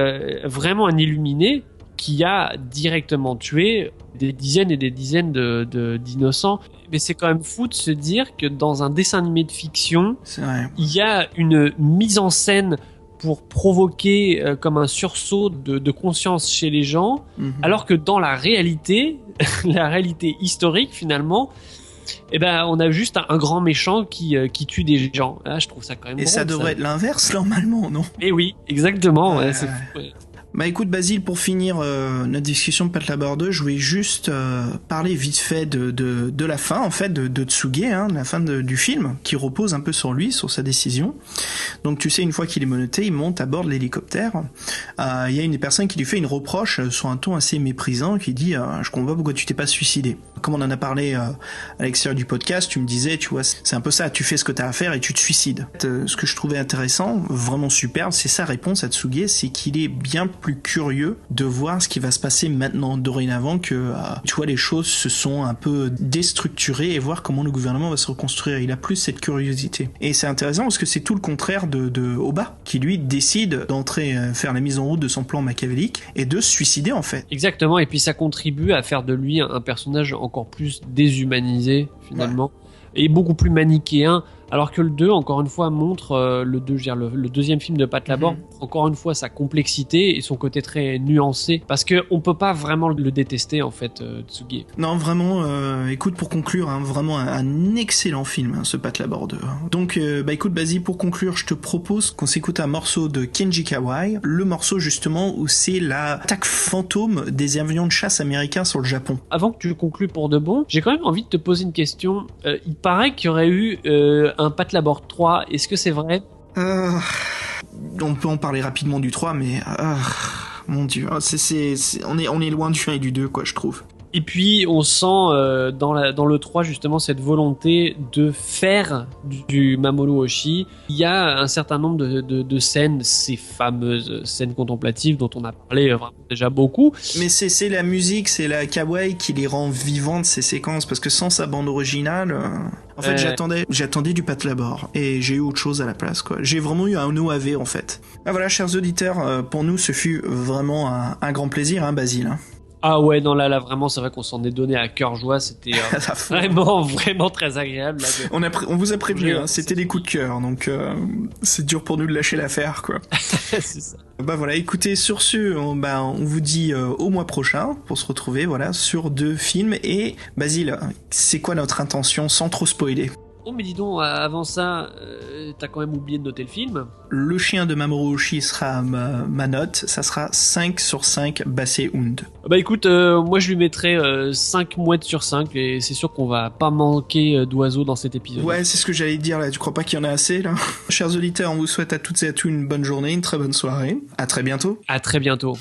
vraiment un illuminé qui a directement tué des dizaines et des dizaines d'innocents. Mais c'est quand même fou de se dire que dans un dessin animé de fiction, il y a une mise en scène pour provoquer comme un sursaut de conscience chez les gens, alors que dans la réalité historique finalement, eh ben, on a juste un grand méchant qui tue des gens. Là, je trouve ça quand même Et drôle, ça devrait être l'inverse, normalement, non? Eh oui, exactement. Ouais, c'est fou, ouais. Bah écoute Basile, pour finir notre discussion de Pat Labor 2, je voulais juste parler vite fait de la fin en fait de Tsuge, hein, la fin du film, qui repose un peu sur lui, sur sa décision. Donc tu sais, une fois qu'il est menotté, il monte à bord de l'hélicoptère. Il y a une des personnes qui lui fait une reproche sur un ton assez méprisant, qui dit je comprends pas pourquoi tu t'es pas suicidé. Comme on en a parlé à l'extérieur du podcast, tu me disais, tu vois, c'est un peu ça, tu fais ce que t'as à faire et tu te suicides. Ce que je trouvais intéressant, vraiment superbe, c'est sa réponse à Tsuge, c'est qu'il est bien plus curieux de voir ce qui va se passer maintenant, dorénavant que tu vois, les choses se sont un peu déstructurées et voir comment le gouvernement va se reconstruire. Il a plus cette curiosité. Et c'est intéressant parce que c'est tout le contraire de Oba, qui lui décide d'entrer, faire la mise en route de son plan machiavélique et de se suicider en fait. Exactement, et puis ça contribue à faire de lui un personnage encore plus déshumanisé finalement, et beaucoup plus manichéen. Alors que le 2, encore une fois, montre le deuxième film de Pat Labor, encore une fois sa complexité et son côté très nuancé, parce que on peut pas vraiment le détester en fait, Tsuge. Non, vraiment. Écoute, pour conclure, hein, vraiment un excellent film, hein, ce Pat Labor 2. Donc, bah écoute, Basile, pour conclure, je te propose qu'on s'écoute un morceau de Kenji Kawai, le morceau justement où c'est l'attaque fantôme des avions de chasse américains sur le Japon. Avant que tu conclues pour de bon, j'ai quand même envie de te poser une question. Il paraît qu'il y aurait eu un Pat Labor 3, est-ce que c'est vrai? On peut en parler rapidement du 3, mais mon dieu, on est loin du 1 et du 2, quoi, je trouve. Et puis on sent dans le 3 justement cette volonté de faire du Mamoru Oshii. Il y a un certain nombre de scènes, ces fameuses scènes contemplatives dont on a parlé vraiment déjà beaucoup. Mais c'est la musique, c'est la kawaii qui les rend vivantes, ces séquences, parce que sans sa bande originale... En fait, j'attendais du Pat Labor et j'ai eu autre chose à la place, quoi. J'ai vraiment eu un OAV en fait. Ah voilà, chers auditeurs, pour nous ce fut vraiment un grand plaisir, hein, Basile. Hein. Ah ouais, non, là vraiment, c'est vrai qu'on s'en est donné à cœur joie, c'était vraiment très agréable. Là, on vous a prévenu, hein, c'était des coups de cœur, donc c'est dur pour nous de lâcher l'affaire, quoi. C'est ça. Bah voilà, écoutez, sur ce, on vous dit au mois prochain pour se retrouver, voilà, sur 2 films. Et Basile, c'est quoi notre intention sans trop spoiler? Oh mais dis donc, avant ça, t'as quand même oublié de noter le film. Le chien de Mamoru Oshii sera ma note, ça sera 5 sur 5 Basset Hund. Bah écoute, moi je lui mettrais 5 mouettes sur 5 et c'est sûr qu'on va pas manquer d'oiseaux dans cet épisode. Ouais, c'est ce que j'allais dire là, tu crois pas qu'il y en a assez là? Chers auditeurs, on vous souhaite à toutes et à tous une bonne journée, une très bonne soirée. À très bientôt. À très bientôt.